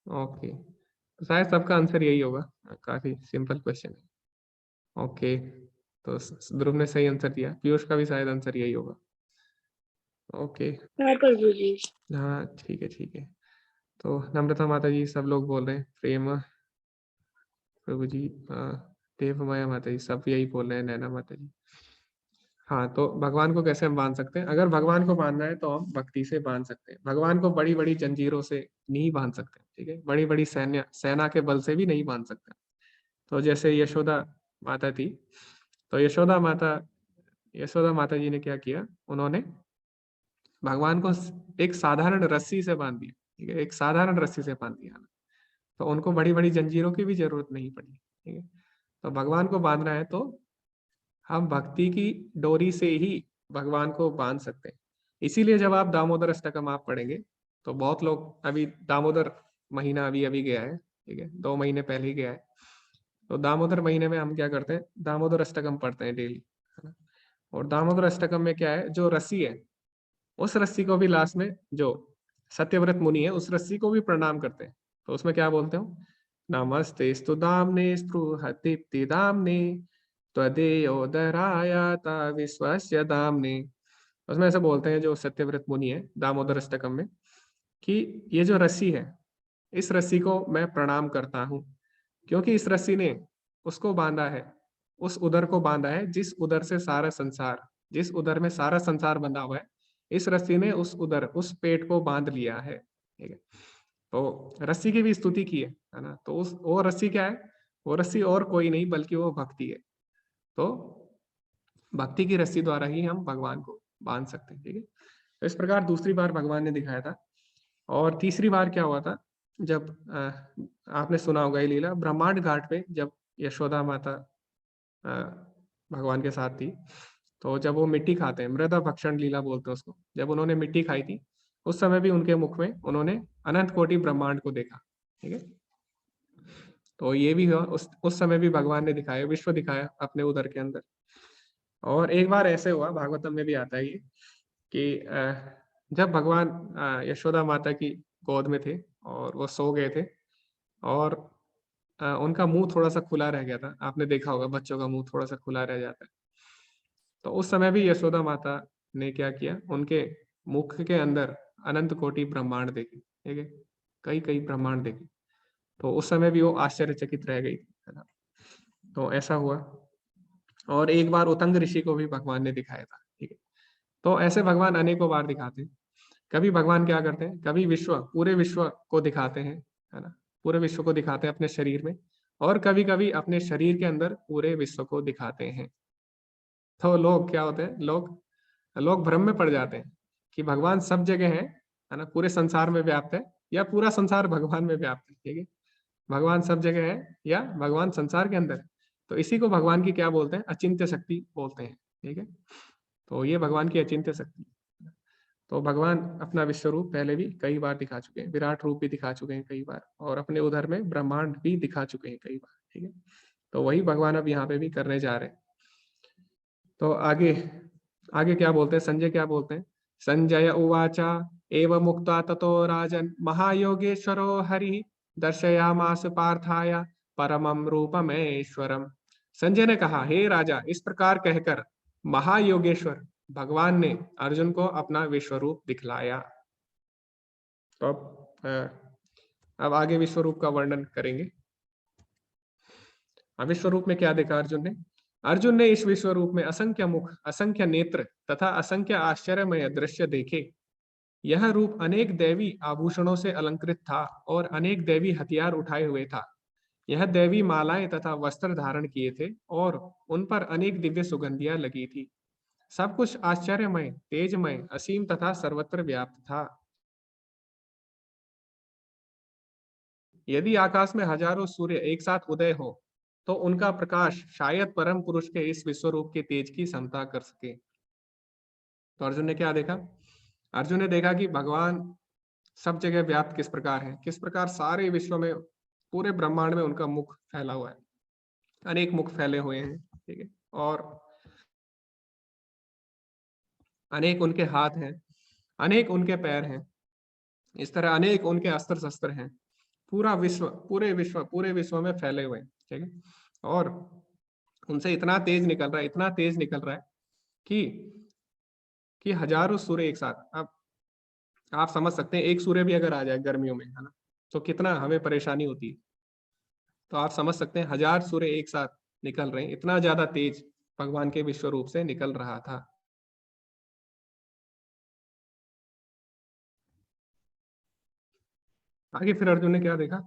ओके, तो शायद सबका आंसर यही होगा, काफी सिंपल क्वेश्चन है। ओके, तो ध्रुव ने सही आंसर दिया, पीयूष का भी शायद आंसर यही होगा। ओके, हाँ प्रभु जी। हाँ ठीक है ठीक है। तो नम्रता माता जी सब लोग बोल रहे हैं, प्रेम प्रभु जी, देव माया माता जी सब यही बोल रहे हैं, नैना माता जी। हाँ, तो भगवान को कैसे हम बांध सकते हैं, अगर भगवान को बांधना है तो हम भक्ति से बांध सकते हैं। भगवान को बड़ी बड़ी जंजीरों से नहीं बांध सकते। ठीक है, बड़ी बड़ी सेना के बल से भी नहीं बांध सकते। तो जैसे यशोदा माता थी, तो यशोदा माता जी ने क्या किया, उन्होंने भगवान को एक साधारण रस्सी से बांध दिया। ठीक है, एक साधारण रस्सी से बांध दिया, तो उनको बड़ी बड़ी जंजीरों की भी जरूरत नहीं पड़ी। ठीक है, तो भगवान को बांधना है तो हम भक्ति की डोरी से ही भगवान को बांध सकते हैं। इसीलिए जब आप दामोदर अष्टकम आप पढ़ेंगे तो बहुत लोग अभी दामोदर महीना अभी अभी गया है, ठीक है, 2 महीने पहले ही गया है। तो दामोदर महीने में हम क्या करते हैं, दामोदर अष्टकम पढ़ते हैं डेली, है ना। और दामोदर अष्टकम में क्या है, जो रस्सी है उस रस्सी को भी लास्ट में जो सत्यव्रत मुनि है उस रस्सी को भी प्रणाम करते हैं। तो उसमें क्या बोलते हो, नमस्ते स्तु दाम्ने स्पृहदीप्ति दाम्ने त्वदेयोदरायाता विश्वस्य दाम्ने। उसमें ऐसा बोलते हैं जो सत्यव्रत मुनि है दामोदर अष्टकम में, कि ये जो रस्सी है इस रस्सी को मैं प्रणाम करता हूँ, क्योंकि इस रस्सी ने उसको बांधा है, उस उदर को बांधा है जिस उदर से सारा संसार, जिस उदर में सारा संसार बंधा हुआ है, इस रस्सी ने उस उदर उस पेट को बांध लिया है, ठीक है। तो रस्सी की भी स्तुति की है ना। तो उस वो रस्सी क्या है, वो रस्सी और कोई नहीं बल्कि वो भक्ति है। तो भक्ति की रस्सी द्वारा ही हम भगवान को बांध सकते हैं, ठीक है। तो इस प्रकार दूसरी बार भगवान ने दिखाया था। और तीसरी बार क्या हुआ था, जब आपने सुना होगा ये लीला, ब्रह्मांड घाट पे जब यशोदा माता अ, भगवान के साथ थी, तो जब वो मिट्टी खाते हैं, मृदा भक्षण लीला बोलते हैं उसको, जब उन्होंने मिट्टी खाई थी उस समय भी उनके मुख में उन्होंने अनंत कोटि ब्रह्मांड को देखा, ठीक है। तो ये भी हुआ, उस समय भी भगवान ने दिखाया, विश्व दिखाया अपने उदर के अंदर। और एक बार ऐसे हुआ, भागवतम में भी आता है ये, कि जब भगवान यशोदा माता की गोद में थे और वो सो गए थे, और उनका मुंह थोड़ा सा खुला रह गया था। आपने देखा होगा बच्चों का मुंह थोड़ा सा खुला रह जाता है। तो उस समय भी यशोदा माता ने क्या किया, उनके मुख के अंदर अनंत कोटि ब्रह्मांड देखे, ठीक है, कई कई ब्रह्मांड देखे। तो उस समय भी वो आश्चर्यचकित रह गई, है ना। तो ऐसा हुआ। और एक बार उतंग ऋषि को भी भगवान ने दिखाया था, ठीक है। तो ऐसे भगवान अनेकों बार दिखाते हैं। कभी भगवान क्या करते हैं, कभी पूरे विश्व को दिखाते हैं, है ना, पूरे विश्व को दिखाते हैं अपने शरीर में, और कभी कभी अपने शरीर के अंदर पूरे विश्व को दिखाते हैं। तो लोग क्या होते हैं, लोग लोग भ्रम में पड़ जाते हैं कि भगवान सब जगह है ना, पूरे संसार में व्याप्त है, या पूरा संसार भगवान में व्याप्त है, ठीक है। भगवान सब जगह है या भगवान संसार के अंदर है। तो इसी को भगवान की क्या बोलते हैं, अचिंत्य शक्ति बोलते हैं, ठीक है। तो ये भगवान की अचिंत्य शक्ति। तो भगवान अपना विश्व रूप पहले भी कई बार दिखा चुके हैं, विराट रूप भी दिखा चुके हैं कई बार, और अपने उधर में ब्रह्मांड भी दिखा चुके हैं कई बार, ठीक है। तो वही भगवान अब यहाँ पे भी करने जा रहे हैं। तो आगे आगे क्या बोलते हैं, संजय क्या बोलते हैं, संजय उवाचा एव मुक्ता ततो राजन महायोगेश्वरो हरि दर्शयामास पार्थाय परमम रूपमेश्वरम। संजय ने कहा, हे राजा, इस प्रकार कहकर महायोगेश्वर भगवान ने अर्जुन को अपना विश्व रूप दिखलाया। तो अब आगे विश्व रूप का वर्णन करेंगे। विश्व रूप में क्या देखा अर्जुन ने इस विश्व रूप में असंख्य मुख, असंख्य नेत्र तथा असंख्य आश्चर्यमय दृश्य देखे। यह रूप अनेक दैवी आभूषणों से अलंकृत था और अनेक दैवी हथियार उठाए हुए था। यह दैवी मालाएं तथा वस्त्र धारण किए थे और उन पर अनेक दिव्य सुगंधियां लगी थी। सब कुछ आश्चर्यमय, तेजमय, असीम तथा सर्वत्र व्याप्त था। यदि आकाश में हजारों सूर्य एक साथ उदय हो तो उनका प्रकाश शायद परम पुरुष के इस विश्व रूप के तेज की समता कर सके। तो अर्जुन ने क्या देखा, अर्जुन ने देखा कि भगवान सब जगह व्याप्त किस प्रकार है, किस प्रकार सारे विश्व में, पूरे ब्रह्मांड में उनका मुख फैला हुआ है, अनेक मुख फैले हुए हैं, ठीक है। और अनेक उनके हाथ हैं, अनेक उनके पैर हैं, इस तरह अनेक उनके अस्त्र शस्त्र हैं। पूरा विश्व, पूरे विश्व में फैले हुए हैं, ठीक है। और उनसे इतना तेज निकल रहा है, इतना तेज निकल रहा है कि हजारों सूर्य एक साथ। अब आप समझ सकते हैं, एक सूर्य भी अगर आ जाए गर्मियों में, है ना, तो कितना हमें परेशानी होती है। तो आप समझ सकते हैं हजार सूर्य एक साथ निकल रहे हैं, इतना ज्यादा तेज भगवान के विश्व रूप से निकल रहा था। आगे फिर अर्जुन ने क्या देखा,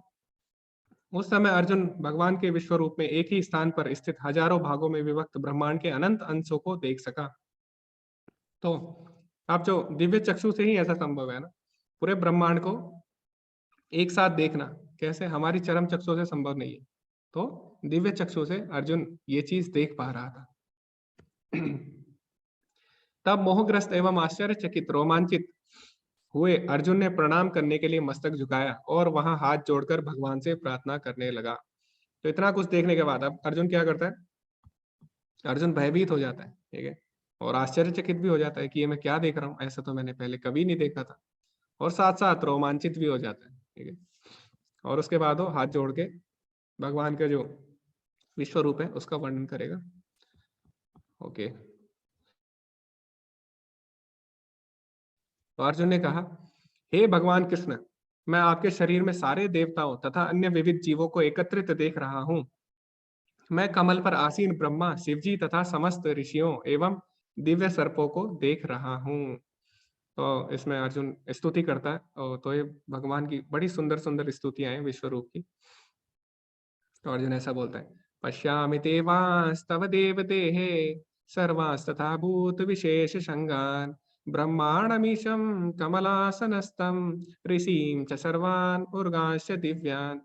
उस समय अर्जुन भगवान के विश्व रूप में एक ही स्थान पर स्थित हजारों भागों में विभक्त ब्रह्मांड के अनंत अंशों को देख सका। तो आप जो दिव्य चक्षु से ही ऐसा संभव है ना, पूरे ब्रह्मांड को एक साथ देखना, कैसे हमारी चरम चक्षु से संभव नहीं है। तो दिव्य चक्षु से अर्जुन ये चीज देख पा रहा था। तब मोहग्रस्त एवं आश्चर्यचकित, रोमांचित हुए अर्जुन ने प्रणाम करने के लिए मस्तक झुकाया और वहां हाथ जोड़कर भगवान से प्रार्थना करने लगा। तो इतना कुछ देखने के बाद अब अर्जुन क्या करता है, अर्जुन भयभीत हो जाता है, ठीक है, और आश्चर्यचकित भी हो जाता है कि ये मैं क्या देख रहा हूँ, ऐसा तो मैंने पहले कभी नहीं देखा था, और साथ साथ रोमांचित भी हो जाता है, ठीक है। और उसके बाद वो हाथ जोड़ के भगवान का जो विश्व रूप है उसका वर्णन करेगा। ओके, तो अर्जुन ने कहा, हे भगवान कृष्ण, मैं आपके शरीर में सारे देवताओं तथा अन्य विविध जीवों को एकत्रित देख रहा हूँ। मैं कमल पर आसीन ब्रह्मा, शिवजी तथा समस्त ऋषियों एवं दिव्य सर्पों को देख रहा हूँ। तो इसमें अर्जुन स्तुति करता है, और तो ये भगवान की बड़ी सुंदर सुंदर स्तुतियां हैं विश्व रूप की। तो अर्जुन ऐसा बोलता है, पश्यामि देवांस्तव देवदेहे सर्वांस्तथा भूत विशेष संगान ब्रह्मांडमीशं कमलासनस्थं ऋषिं च सर्वान् उर्गांश्च दिव्यान्।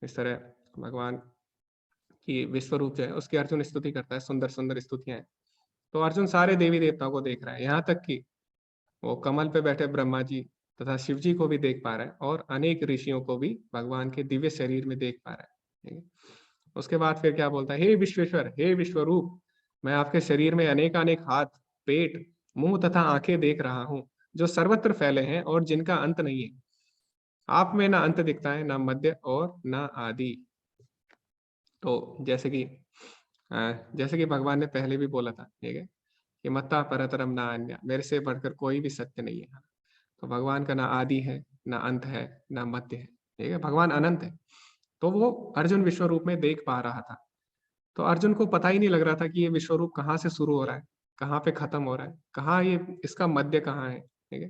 इस तरह भगवान की विश्व रूप जो है उसकी अर्जुन स्तुति करता है, सुंदर सुंदर स्तुतियां हैं। तो अर्जुन सारे देवी देवताओं को देख रहा है, यहाँ तक कि वो कमल पे बैठे ब्रह्मा जी तथा शिव जी को भी देख पा रहा है, और अनेक ऋषियों को भी भगवान के दिव्य शरीर में देख पा रहा है, ठीक है। उसके बाद फिर क्या बोलता है, हे विश्वेश्वर, हे विश्वरूप, मैं आपके शरीर में अनेक अनेक हाथ, पेट, मुंह तथा आंखें देख रहा हूँ, जो सर्वत्र फैले हैं और जिनका अंत नहीं है। आप में ना अंत दिखता है, ना मध्य और ना आदि। तो जैसे कि भगवान ने पहले भी बोला था, ठीक है, कि मत्ता परतरम ना अन्य, मेरे से बढ़कर कोई भी सत्य नहीं है। तो भगवान का ना आदि है, ना अंत है, ना मध्य है, ठीक है, भगवान अनंत है। तो वो अर्जुन विश्व रूप में देख पा रहा था। तो अर्जुन को पता ही नहीं लग रहा था कि ये विश्व रूप कहाँ से शुरू हो रहा है, कहाँ पे खत्म हो रहा है, कहाँ ये इसका मध्य कहाँ है, ठीक है।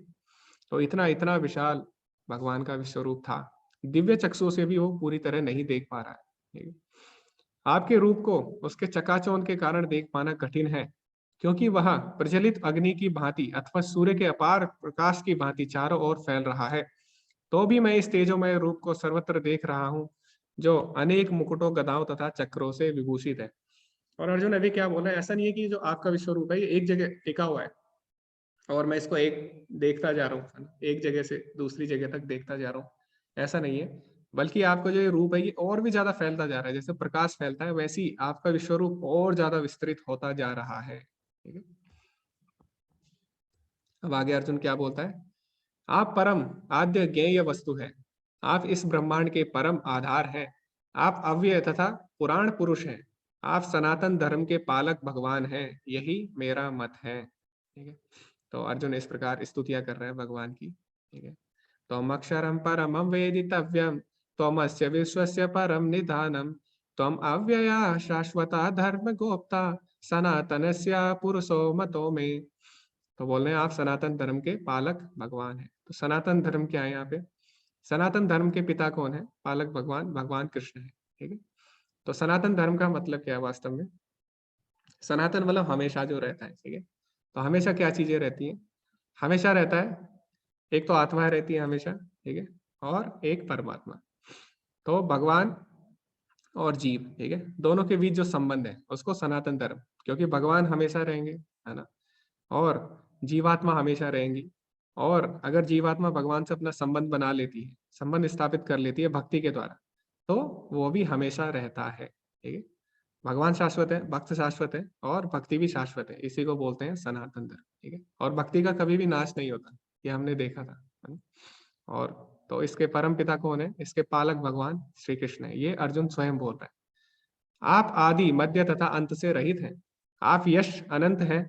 तो इतना इतना विशाल भगवान का विश्व रूप था, दिव्य चक्षु से भी वो पूरी तरह नहीं देख पा रहा है, ठीक है। आपके रूप को उसके चकाचौंध के कारण देख पाना कठिन है, क्योंकि वह प्रज्वलित अग्नि की भांति अथवा सूर्य के अपार प्रकाश की भांति चारों ओर फैल रहा है। तो भी मैं इस तेजोमय रूप को सर्वत्र देख रहा हूँ, जो अनेक मुकुटों, गदाओं तथा चक्रों से विभूषित है। और अर्जुन अभी क्या बोला है, ऐसा नहीं है कि जो आपका विश्व रूप है ये एक जगह टिका हुआ है और मैं इसको एक देखता जा रहा हूँ, एक जगह से दूसरी जगह तक देखता जा रहा हूँ, ऐसा नहीं है। बल्कि आपका जो ये रूप है ये और भी ज्यादा फैलता जा रहा है, जैसे प्रकाश फैलता है वैसे ही आपका विश्व रूप और ज्यादा विस्तृत होता जा रहा है, ठीक है। अब आगे अर्जुन क्या बोलता है, आप परम आद्य ज्ञेय वस्तु है, आप इस ब्रह्मांड के परम आधार हैं, आप अव्यय तथा पुराण पुरुष हैं, आप सनातन धर्म के पालक भगवान हैं, यही मेरा मत है, ठीक है। तो अर्जुन इस प्रकार स्तुतियां कर रहे हैं भगवान की, ठीक है। त्वम अक्षरम परमं वेदितव्यम, त्वमस्य विश्वस्य परम निधानम, त्वम अव्यया शाश्वता धर्म गोप्ता, सनातनस्य पुरुषो मतो में। तो बोल रहे हैं आप सनातन धर्म के पालक भगवान हैं। तो सनातन धर्म क्या है यहाँ पे, सनातन धर्म के पिता कौन है, पालक भगवान भगवान कृष्ण है, ठीक है। तो सनातन धर्म का मतलब क्या है वास्तव में, सनातन मतलब हमेशा जो रहता है, ठीक है। तो हमेशा क्या चीजें रहती हैं, हमेशा रहता है, एक तो आत्मा रहती है हमेशा, ठीक है, और एक परमात्मा। तो भगवान और जीव, ठीक है, दोनों के बीच जो संबंध है उसको सनातन धर्म, क्योंकि भगवान हमेशा रहेंगे, है ना, और जीवात्मा हमेशा रहेंगी। और अगर जीवात्मा भगवान से अपना संबंध बना लेती है, संबंध स्थापित कर लेती है भक्ति के द्वारा, तो वो भी हमेशा रहता है, ठीक है। भगवान शाश्वत है, भक्त शाश्वत है, और भक्ति भी शाश्वत है, इसी को बोलते हैं सनातन धर्म, ठीक है। और भक्ति का कभी भी नाश नहीं होता, ये हमने देखा था, है ना? और तो इसके परम पिता कौन है, इसके पालक भगवान श्री कृष्ण है, ये अर्जुन स्वयं बोल रहा है। आप आदि मध्य तथा अंत से रहित हैं, आप यश अनंत हैं,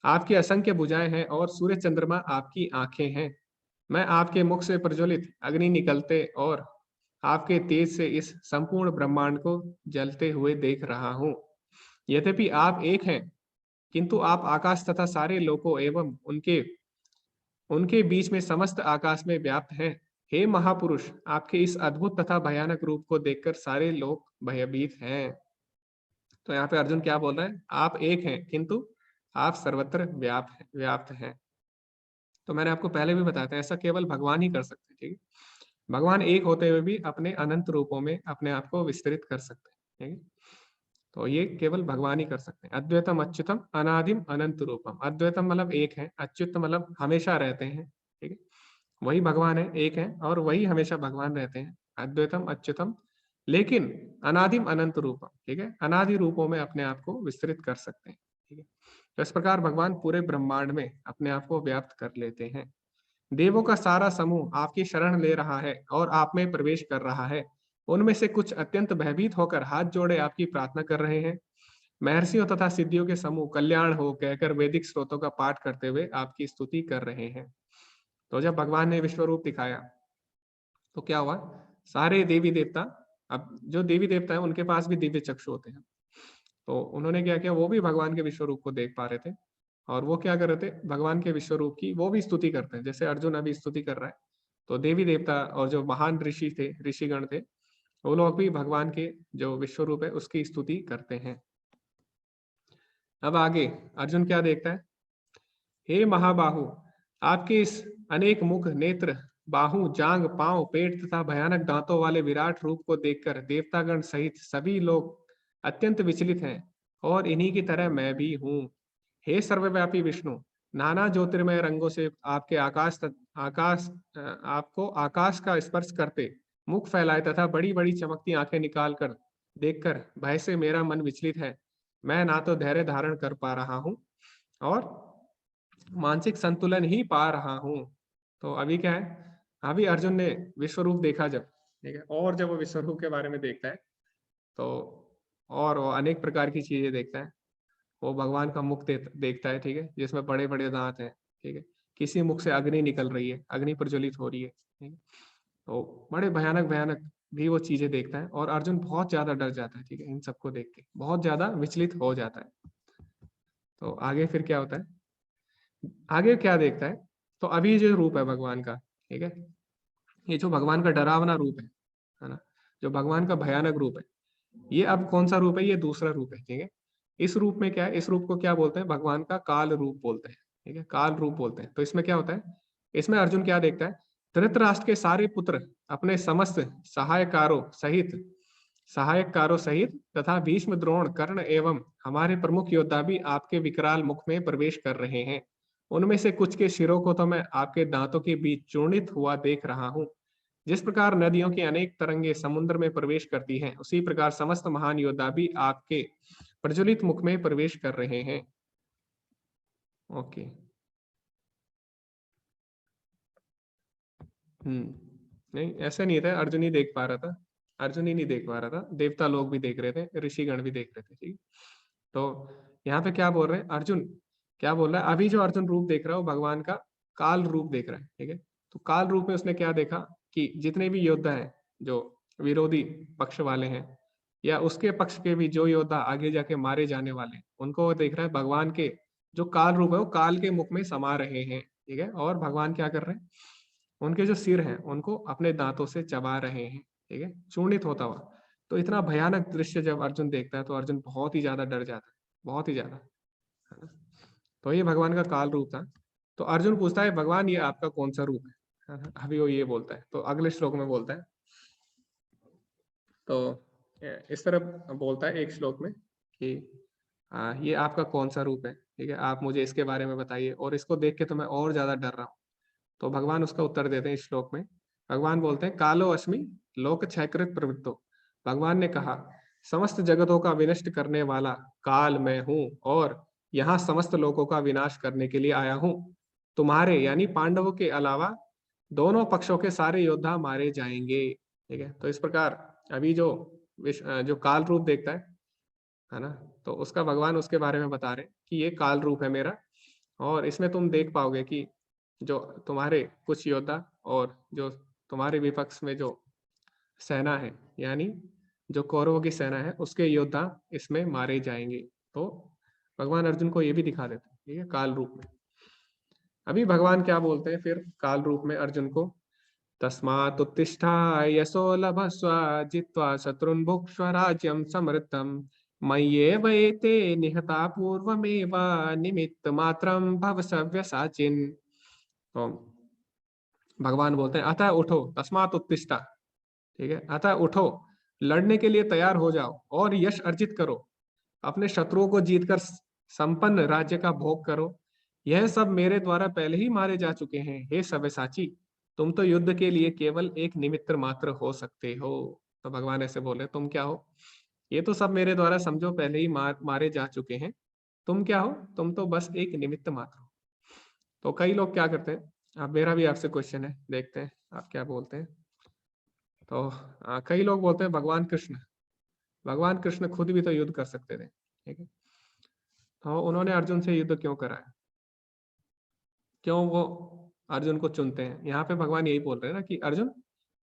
आपकी असंख्य भुजाएं हैं और सूर्य चंद्रमा आपकी आंखें हैं। मैं आपके मुख से प्रज्वलित अग्नि निकलते और आपके तेज से इस संपूर्ण ब्रह्मांड को जलते हुए देख रहा हूँ। यद्यपि आप एक हैं, किंतु आप आकाश तथा सारे लोकों एवं उनके उनके बीच में समस्त आकाश में व्याप्त हैं। हे महापुरुष, आपके इस अद्भुत तथा भयानक रूप को देखकर सारे लोग भयभीत हैं। तो यहाँ पे अर्जुन क्या बोल रहा है, आप एक हैं किंतु आप सर्वत्र व्याप्त हैं। तो मैंने आपको पहले भी बताया था, ऐसा केवल भगवान ही कर सकते हैं, ठीक है। भगवान एक होते हुए भी अपने अनंत रूपों में अपने आप को विस्तृत कर सकते हैं, ठीक है। तो ये केवल भगवान ही कर सकते हैं। अद्वैतम अच्युतम अनादिम अनंत रूपम, अद्वैतम मतलब एक है, अच्युत मतलब हमेशा रहते हैं, ठीक है। वही भगवान है, एक है, और वही हमेशा भगवान रहते हैं, अद्वैतम अच्युतम, लेकिन अनादिम अनंत रूपम, ठीक है, अनादि रूपों में अपने आप को विस्तृत कर सकते हैं, ठीक है। तो इस प्रकार भगवान पूरे ब्रह्मांड में अपने आप को व्याप्त कर लेते हैं। देवों का सारा समूह आपकी शरण ले रहा है और आप में प्रवेश कर रहा है। उनमें से कुछ अत्यंत भयभीत होकर हाथ जोड़े आपकी प्रार्थना कर रहे हैं। महर्षियों तथा सिद्धियों के समूह कल्याण हो कहकर वैदिक स्रोतों का पाठ करते हुए आपकी स्तुति कर रहे हैं। तो जब भगवान ने विश्व रूप दिखाया तो क्या हुआ, सारे देवी देवता, अब जो देवी देवता है उनके पास भी दिव्य चक्षु होते हैं, तो उन्होंने क्या किया, वो भी भगवान के विश्व रूप को देख पा रहे थे, और वो क्या कर रहे थे, भगवान के विश्व रूप की वो भी स्तुति करते हैं, जैसे अर्जुन अभी स्तुति कर रहा है। तो देवी देवता और जो महान ऋषि थे, ऋषिगण थे, वो लोग भी भगवान के जो विश्व रूप है उसकी स्तुति करते हैं। अब आगे अर्जुन क्या देखता है, हे महाबाहु, आपके इस अनेक मुख, नेत्र, बाहु, जांग, पांव, पेट तथा भयानक दांतों वाले विराट रूप को देखकर देवतागण सहित सभी लोग अत्यंत विचलित हैं, और इन्हीं की तरह मैं भी हूँ। हे सर्वव्यापी विष्णु, नाना ज्योतिर्मय रंगों से आपके आपको आकाश का स्पर्श करते, मुख फैलाए तथा बड़ी बड़ी चमकती आंखें निकाल कर देखकर भय से मेरा मन विचलित है। मैं ना तो धैर्य धारण कर पा रहा हूँ और मानसिक संतुलन ही पा रहा हूँ। तो अभी क्या है, अभी अर्जुन ने विश्व रूप देखा जब, ठीक है, और जब वो विश्व रूप के बारे में देखता है तो और वो अनेक प्रकार की चीजें देखता है। वो भगवान का मुख देखता है, ठीक है, जिसमें बड़े बड़े दांत हैं, ठीक है, किसी मुख से अग्नि निकल रही है, अग्नि प्रज्वलित हो रही है, ठीक है। तो बड़े भयानक भयानक भी वो चीजें देखता है, और अर्जुन बहुत ज्यादा डर जाता है, ठीक है, इन सबको देख के बहुत ज्यादा विचलित हो जाता है। तो आगे फिर क्या होता है, आगे क्या देखता है, तो अभी जो रूप है भगवान का, ठीक है, ये जो भगवान का डरावना रूप है ना, जो भगवान का भयानक रूप है, ये अब कौन सा रूप है, ये दूसरा रूप है, ठीक है। इस रूप में क्या है, इस रूप को क्या बोलते हैं, भगवान का काल रूप बोलते हैं, ठीक है, काल रूप बोलते हैं। तो इसमें क्या होता है, इसमें अर्जुन क्या देखता है, धृतराष्ट्र के सारे पुत्र अपने समस्त सहायकारों सहित तथा भीष्म, द्रोण, कर्ण एवं हमारे प्रमुख योद्धा भी आपके विकराल मुख में प्रवेश कर रहे हैं। उनमें से कुछ के सिरों को तो मैं आपके दांतों के बीच चूर्णित हुआ देख रहा हूँ। जिस प्रकार नदियों की अनेक तरंगे समुद्र में प्रवेश करती हैं, उसी प्रकार समस्त महान योद्धा भी आपके प्रज्वलित मुख में प्रवेश कर रहे हैं। ओके। नहीं, ऐसा नहीं था, अर्जुन ही देख पा रहा था, अर्जुन ही नहीं देख पा रहा था, देवता लोग भी देख रहे थे, ऋषिगण भी देख रहे थे, ठीक। तो यहाँ पे क्या बोल रहे हैं अर्जुन, क्या बोल रहा है, अभी जो अर्जुन रूप देख रहा है वो भगवान का काल रूप देख रहा है, ठीक है। तो काल रूप में उसने क्या देखा कि जितने भी योद्धा हैं जो विरोधी पक्ष वाले हैं, या उसके पक्ष के भी जो योद्धा आगे जाके मारे जाने वाले हैं, उनको वो देख रहा है भगवान के जो काल रूप है वो काल के मुख में समा रहे हैं, ठीक है। और भगवान क्या कर रहे हैं, उनके जो सिर हैं उनको अपने दांतों से चबा रहे हैं, ठीक है, चूर्णित होता हुआ। तो इतना भयानक दृश्य जब अर्जुन देखता है तो अर्जुन बहुत ही ज्यादा डर जाता है, बहुत ही ज्यादा, है ना। तो ये भगवान का काल रूप था। तो अर्जुन पूछता है, भगवान ये आपका कौन सा रूप है ना? अभी वो ये बोलता है, तो अगले श्लोक में बोलता है, तो इस तरह बोलता है एक श्लोक में कि ये आपका कौन सा रूप है, ठीक है, आप मुझे इसके बारे में बताइए, और इसको देख के तो मैं और ज्यादा डर रहा हूँ। तो भगवान उसका उत्तर देते हैं इस श्लोक में। भगवान बोलते हैं, कालो अस्मि लोक क्षयकृत प्रवृत्तो। भगवान ने कहा, समस्त जगतों का विनष्ट करने वाला काल मैं हूँ, और यहाँ समस्त लोगों का विनाश करने के लिए आया हूँ। तुम्हारे यानी पांडवों के अलावा दोनों पक्षों के सारे योद्धा मारे जाएंगे, ठीक है। तो इस प्रकार अभी जो जो काल रूप देखता है ना, तो उसका भगवान उसके बारे में बता रहे हैं कि ये काल रूप है मेरा, और इसमें तुम देख पाओगे कि जो तुम्हारे कुछ योद्धा और जो तुम्हारे विपक्ष में जो सेना है, यानी जो कौरवों की सेना है, उसके योद्धा इसमें मारे जाएंगे। तो भगवान अर्जुन को ये भी दिखा देते हैं, ठीक है, काल रूप में। अभी भगवान क्या बोलते हैं फिर काल रूप में अर्जुन को, तस्मात् उत्तिष्ठा यशो लभस्व जित्वा शत्रुन् भुक्ष्व राज्यं समृद्धम् मय्येव एते निहता पूर्वमेव निमित्त मात्रं भव सव्यसाचिन्। तो भगवान बोलते हैं, अतः उठो, तस्मात् उत्तिष्ठा, ठीक है, अतः उठो, लड़ने के लिए तैयार हो जाओ और यश अर्जित करो, अपने शत्रुओं को जीतकर संपन्न राज्य का भोग करो। यह सब मेरे द्वारा पहले ही मारे जा चुके हैं, हे सव्यसाची। तुम तो युद्ध के लिए केवल एक निमित्त मात्र हो सकते हो। तो भगवान ऐसे बोले, तुम क्या हो? ये तो सब मेरे द्वारा समझो पहले ही मारे जा चुके हैं। तुम क्या हो? तुम तो बस एक निमित्त मात्र हो। तो कई लोग क्या करते हैं, अब मेरा भी आपसे क्वेश्चन है, देखते हैं आप क्या बोलते हैं। तो कई लोग बोलते हैं भगवान कृष्ण खुद भी तो युद्ध कर सकते थे, ठीक है, तो उन्होंने अर्जुन से युद्ध क्यों कराया? क्यों वो अर्जुन को चुनते हैं? यहाँ पे भगवान यही बोल रहे हैं ना कि अर्जुन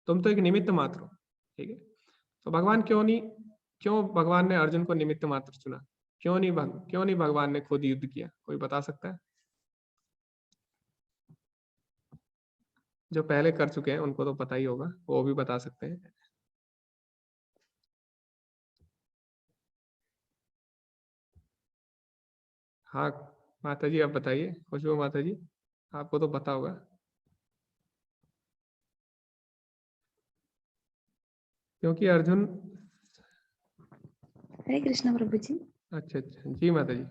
तुम तो एक निमित्त मात्र हो, ठीक है। तो भगवान क्यों भगवान ने अर्जुन को निमित्त मात्र चुना? क्यों नहीं भगवान ने खुद युद्ध किया? कोई बता सकता है? जो पहले कर चुके हैं उनको तो पता ही होगा, वो भी बता सकते हैं। हाँ माता जी, आप बताइए, खुशबू माता जी, आपको तो पता होगा। क्योंकि अर्जुन, हरे कृष्ण प्रभु जी। अच्छा अच्छा जी माता जी।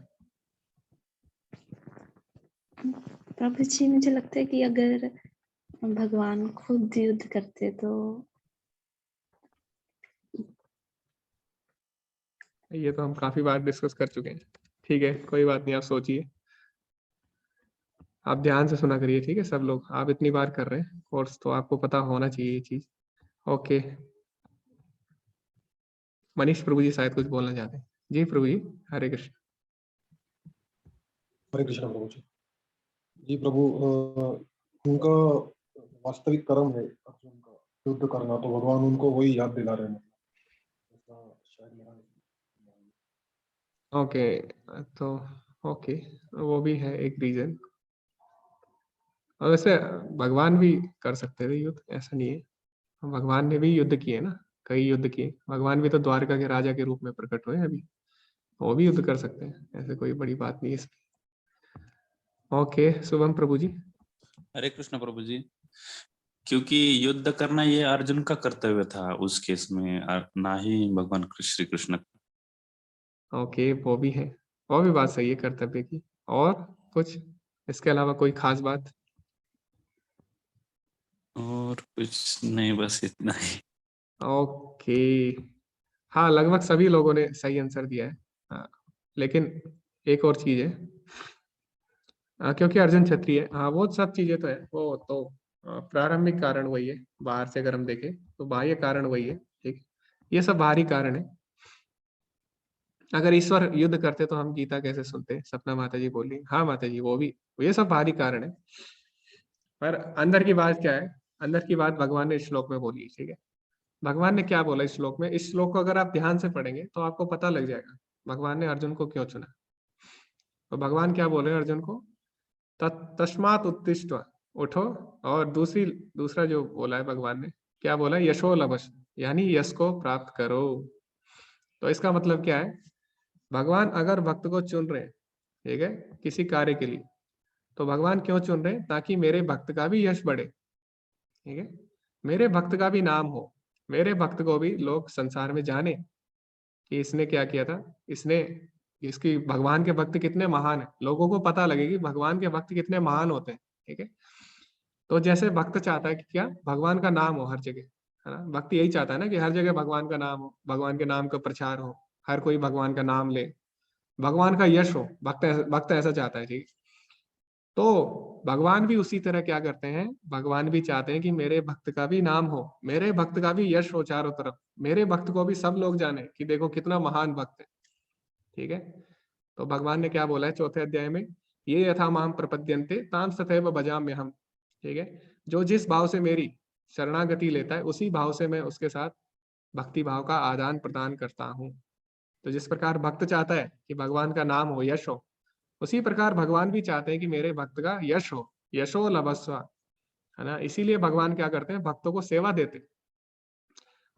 प्रभु जी मुझे लगता है कि अगर भगवान खुद युद्ध करते तो ये तो हम काफी बार डिस्कस कर चुके हैं, ठीक है, कोई बात नहीं, आप सोचिए, आप ध्यान से सुना करिए, ठीक है सब लोग, आप इतनी बार कर रहे हैं कोर्स तो आपको पता होना चाहिए ये चीज। ओके, मनीष प्रभु जी शायद कुछ बोलना चाहते हैं। जी प्रभु जी, हरे कृष्ण। हरे कृष्ण प्रभु जी। जी प्रभु, उनका वास्तविक कर्म है अर्जुन का युद्ध करना, तो भगवान उनको वही याद दिला रहे हैं, मतलब ऐसा शायद मेरा। ओके, तो ओके, वो भी है एक रीजन। और वैसे भगवान भी कर सकते थे युद्ध, ऐसा नहीं है, भगवान ने भी युद्ध किए ना, कई युद्ध किए, भगवान भी तो द्वारका के राजा के रूप में प्रकट हुए हैं अभी, वो भी युद्ध कर सकते हैं, ऐसे कोई बड़ी बात नहीं है इसकी। ओके, शुभम प्रभु जी। हरे कृष्ण प्रभु जी। क्योंकि युद्ध करना ये अर्जुन का कर्तव्य था उस केस में, ना ही भगवान श्री कृष्ण का। ओके, वो भी है, वो भी बात सही है कर्तव्य की। और कुछ इसके अलावा कोई खास बात? और कुछ नहीं, बस इतना ही। ओके, हाँ लगभग सभी लोगों ने सही आंसर दिया है। हाँ, लेकिन एक और चीज है, क्योंकि अर्जुन क्षत्रिय है, हाँ वो सब चीजें तो है, वो तो प्रारंभिक कारण वही है, बाहर से अगर हम देखें तो बाह्य कारण वही है, ठीक, ये सब बाहरी कारण है। अगर ईश्वर युद्ध करते तो हम गीता कैसे सुनते? सपना माता जी बोली, हाँ माता जी वो भी, ये सब बाहरी कारण है, पर अंदर की बात क्या है? अंदर की बात भगवान ने इस श्लोक में बोली, ठीक है। भगवान ने क्या बोला इस श्लोक में? इस श्लोक को अगर आप ध्यान से पढ़ेंगे तो आपको पता लग जाएगा भगवान ने अर्जुन को क्यों चुना। तो भगवान क्या बोले अर्जुन को? तस्मात् उत्तिष्ठ, उठो। और दूसरा जो बोला है भगवान ने, क्या बोला? यशो लभस, यानी यश को प्राप्त करो। तो इसका मतलब क्या है? भगवान अगर भक्त को चुन रहे हैं, ठीक है, किसी कार्य के लिए, तो भगवान क्यों चुन रहे हैं? ताकि मेरे भक्त का भी यश बढ़े, ठीक है, मेरे भक्त का भी नाम हो, मेरे भक्त को भी लोग संसार में जाने कि इसने क्या किया था, इसने, इसकी भगवान के भक्त कितने महान है, लोगों को पता लगे कि भगवान के भक्त कितने महान होते हैं, ठीक है। तो जैसे भक्त चाहता है कि क्या भगवान का नाम हो हर जगह, है ना, भक्त यही चाहता है ना कि हर जगह भगवान का नाम हो, भगवान के नाम का प्रचार हो, हर कोई भगवान का नाम ले, भगवान का यश हो, भक्त ऐसा चाहता है, ठीक। तो भगवान भी उसी तरह क्या करते हैं, भगवान भी चाहते हैं कि मेरे भक्त का भी नाम हो, मेरे भक्त का भी यश हो चारों तरफ, मेरे भक्त को भी सब लोग जाने कि देखो कितना महान भक्त है, ठीक है। तो भगवान ने क्या बोला है चौथे अध्याय में? ये यथा माम प्रपद्यन्ते तां तथैव भजाम्यहम्, ठीक है, जो जिस भाव से मेरी शरणागति लेता है उसी भाव से मैं उसके साथ भक्ति भाव का आदान प्रदान करता हूँ। तो जिस प्रकार भक्त चाहता है कि भगवान का नाम हो, यश हो, उसी प्रकार भगवान भी चाहते हैं कि मेरे भक्त का यश हो, यशो लभस्व, है ना। इसीलिए भगवान क्या करते हैं, भक्तों को सेवा देते,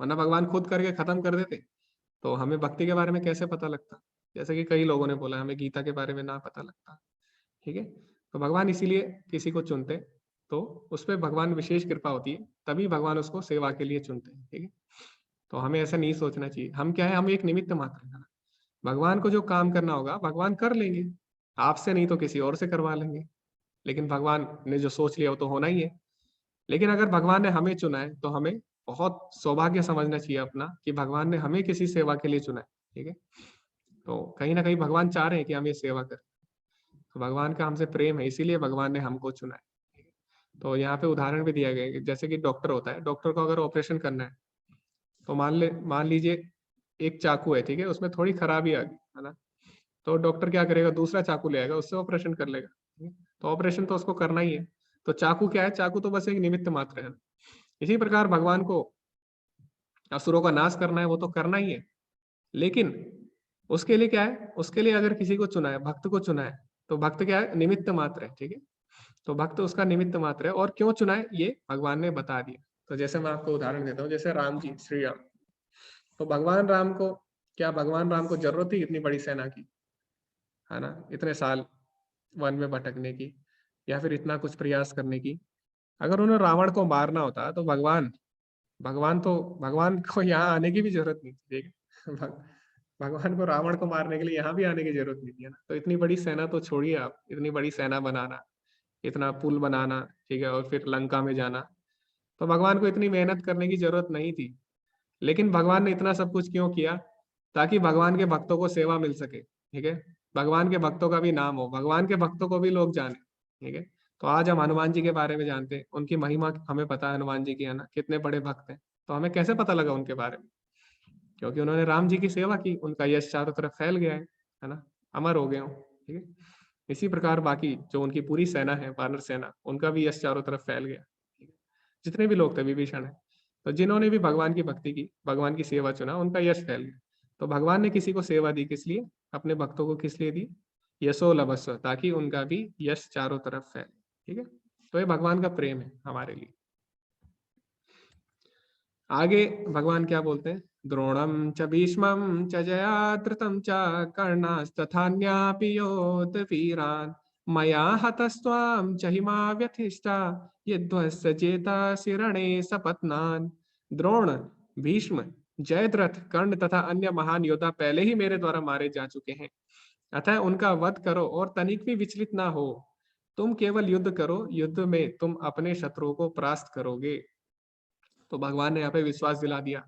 वरना भगवान खुद करके खत्म कर देते तो हमें भक्ति के बारे में कैसे पता लगता? जैसे कि कई लोगों ने बोला हमें गीता के बारे में ना पता लगता, ठीक है। तो भगवान इसीलिए किसी को चुनते, तो उस पर भगवान विशेष कृपा होती है, तभी भगवान उसको सेवा के लिए चुनते हैं, ठीक है। तो हमें ऐसा नहीं सोचना चाहिए, हम क्या है, हम एक निमित्त मात्र है, भगवान को जो काम करना होगा भगवान कर लेंगे, आपसे नहीं तो किसी और से करवा लेंगे, लेकिन भगवान ने जो सोच लिया वो तो होना ही है। लेकिन अगर भगवान ने हमें चुना है तो हमें बहुत सौभाग्य समझना चाहिए अपना कि भगवान ने हमें किसी सेवा के लिए चुना है। ठीक है, तो कहीं ना कहीं भगवान चाह रहे हैं कि हम ये सेवा करें, तो भगवान का हमसे प्रेम है, इसीलिए भगवान ने हमको चुना है। तो यहाँ पे उदाहरण भी दिया गया है कि जैसे कि डॉक्टर होता है, डॉक्टर को अगर ऑपरेशन करना है तो मान लीजिए एक चाकू है, ठीक है, उसमें थोड़ी खराबी आ गई है ना, तो डॉक्टर क्या करेगा, दूसरा चाकू ले आएगा, उससे ऑपरेशन कर लेगा। ठीक है? तो ऑपरेशन तो उसको करना ही है, तो चाकू क्या है, चाकू तो बस एक निमित्त मात्र है। इसी प्रकार भगवान को असुरों का नाश करना है, वो तो करना ही है, लेकिन उसके लिए क्या है, उसके लिए अगर किसी को चुना है, भक्त को चुना है, तो भक्त क्या है, निमित्त मात्र है। ठीक है, तो भक्त उसका निमित्त मात्र है, और क्यों चुना है ये भगवान ने बता दिया। तो जैसे मैं आपको उदाहरण देता हूँ, जैसे राम जी, श्री राम, तो भगवान राम को क्या, भगवान राम को जरूरत थी इतनी बड़ी सेना की, है ना, इतने साल वन में भटकने की, या फिर इतना कुछ प्रयास करने की? अगर उन्हें रावण को मारना होता तो भगवान को यहाँ आने की भी जरूरत नहीं थी। ठीक है, भगवान को रावण को मारने के लिए यहाँ भी आने की जरूरत नहीं थी, है ना। तो इतनी बड़ी सेना तो छोड़िए आप, इतनी बड़ी सेना बनाना, इतना पुल बनाना, ठीक है, और फिर लंका में जाना, तो भगवान को इतनी मेहनत करने की जरूरत नहीं थी। लेकिन भगवान ने इतना सब कुछ क्यों किया, ताकि भगवान के भक्तों को सेवा मिल सके। ठीक है, भगवान के भक्तों का भी नाम हो, भगवान के भक्तों को भी लोग जाने। ठीक है, तो आज हम हनुमान जी के बारे में जानते हैं, उनकी महिमा हमें पता है, हनुमान जी की, है ना, कितने बड़े भक्त हैं। तो हमें कैसे पता लगा उनके बारे में, क्योंकि उन्होंने राम जी की सेवा की, उनका यश चारों तरफ फैल गया है ना, अमर हो गए हो। ठीक है, इसी प्रकार बाकी जो उनकी पूरी सेना है, वानर सेना, उनका भी यश चारों तरफ फैल गया। ठीक है? जितने भी लोग थे, विभीषण है, तो जिन्होंने भी भगवान की भक्ति की, भगवान की सेवा चुना, उनका यश फैल गया। तो भगवान ने किसी को सेवा दी किस लिए, अपने भक्तों को किस लिए दी, यशो लभस्व, ताकि उनका भी यश चारों तरफ फैले। ठीक है, तो ये भगवान का प्रेम है हमारे लिए। आगे भगवान क्या बोलते हैं, द्रोणम च भीष्मं च जयाद्रतं च कर्णास्तथान्यापि योधवीरान् मया हतस्त्वां च हिमा व्यथिष्ठा यद्वस्य चेतासि रणे सपत्नान्। द्रोण, भीष्म, जयद्रथ, कर्ण तथा अन्य महान योद्धा पहले ही मेरे द्वारा मारे जा चुके हैं, अतः उनका वध करो और तनिक भी विचलित ना हो। तुम केवल युद्ध करो, युद्ध में तुम अपने शत्रुओं को परास्त करोगे। तो भगवान ने यहाँ पे विश्वास दिला दिया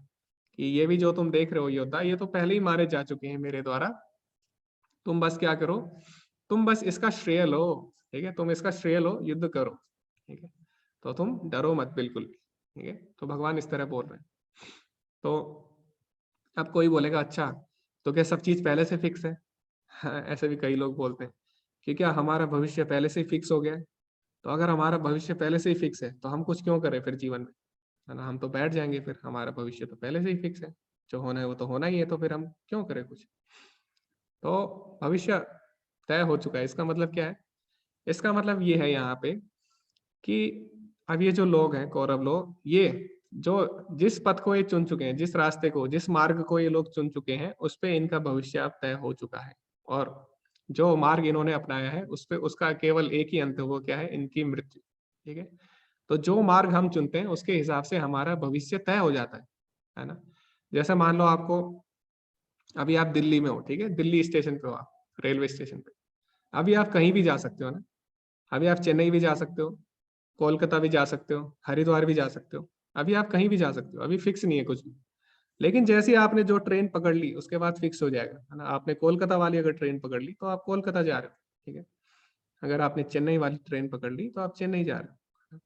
कि ये भी जो तुम देख रहे हो योद्धा, ये तो पहले ही मारे जा चुके हैं मेरे द्वारा, तुम बस क्या करो, तुम बस इसका श्रेय लो। ठीक है, तुम इसका श्रेय लो, युद्ध करो। ठीक है, तो तुम डरो मत बिल्कुल भी। ठीक है, तो भगवान इस तरह बोल रहे हैं। तो अब कोई बोलेगा अच्छा, तो क्या सब चीज पहले से फिक्स है? हाँ, ऐसे भी कई लोग बोलते हैं कि क्या हमारा भविष्य पहले से ही फिक्स हो गया है? तो अगर हमारा भविष्य पहले से ही फिक्स है तो हम कुछ क्यों करें फिर जीवन में, है ना, हम तो बैठ जाएंगे, फिर हमारा भविष्य तो पहले से ही फिक्स है, जो होना है वो तो होना ही है, तो फिर हम क्यों करें कुछ। तो भविष्य तय हो चुका है, इसका मतलब क्या है, इसका मतलब ये है यहाँ पे कि अब ये जो लोग हैं, कौरव लोग, ये जो जिस पथ को ये चुन चुके हैं, जिस रास्ते को, जिस मार्ग को ये लोग चुन चुके हैं, उस पे इनका भविष्य अब तय हो चुका है। और जो मार्ग इन्होंने अपनाया है उस पे, उसका केवल एक ही अंत है, वो क्या है, इनकी मृत्यु। ठीक है, तो जो मार्ग हम चुनते हैं उसके हिसाब से हमारा भविष्य तय हो जाता है ना। जैसे मान लो आपको, अभी आप दिल्ली में हो, ठीक है, दिल्ली स्टेशन पे हो आप, रेलवे स्टेशन पे, अभी आप कहीं भी जा सकते हो ना, अभी आप चेन्नई भी जा सकते हो, कोलकाता भी जा सकते हो, हरिद्वार भी जा सकते हो, अभी आप कहीं भी जा सकते हो, अभी फिक्स नहीं है कुछ भी। लेकिन जैसे ही आपने जो ट्रेन पकड़ ली उसके बाद फिक्स हो जाएगा, है ना। आपने कोलकाता वाली अगर ट्रेन पकड़ ली तो आप कोलकाता जा रहे हो, ठीक है। अगर आपने चेन्नई वाली ट्रेन पकड़ ली तो आप चेन्नई जा रहे हो,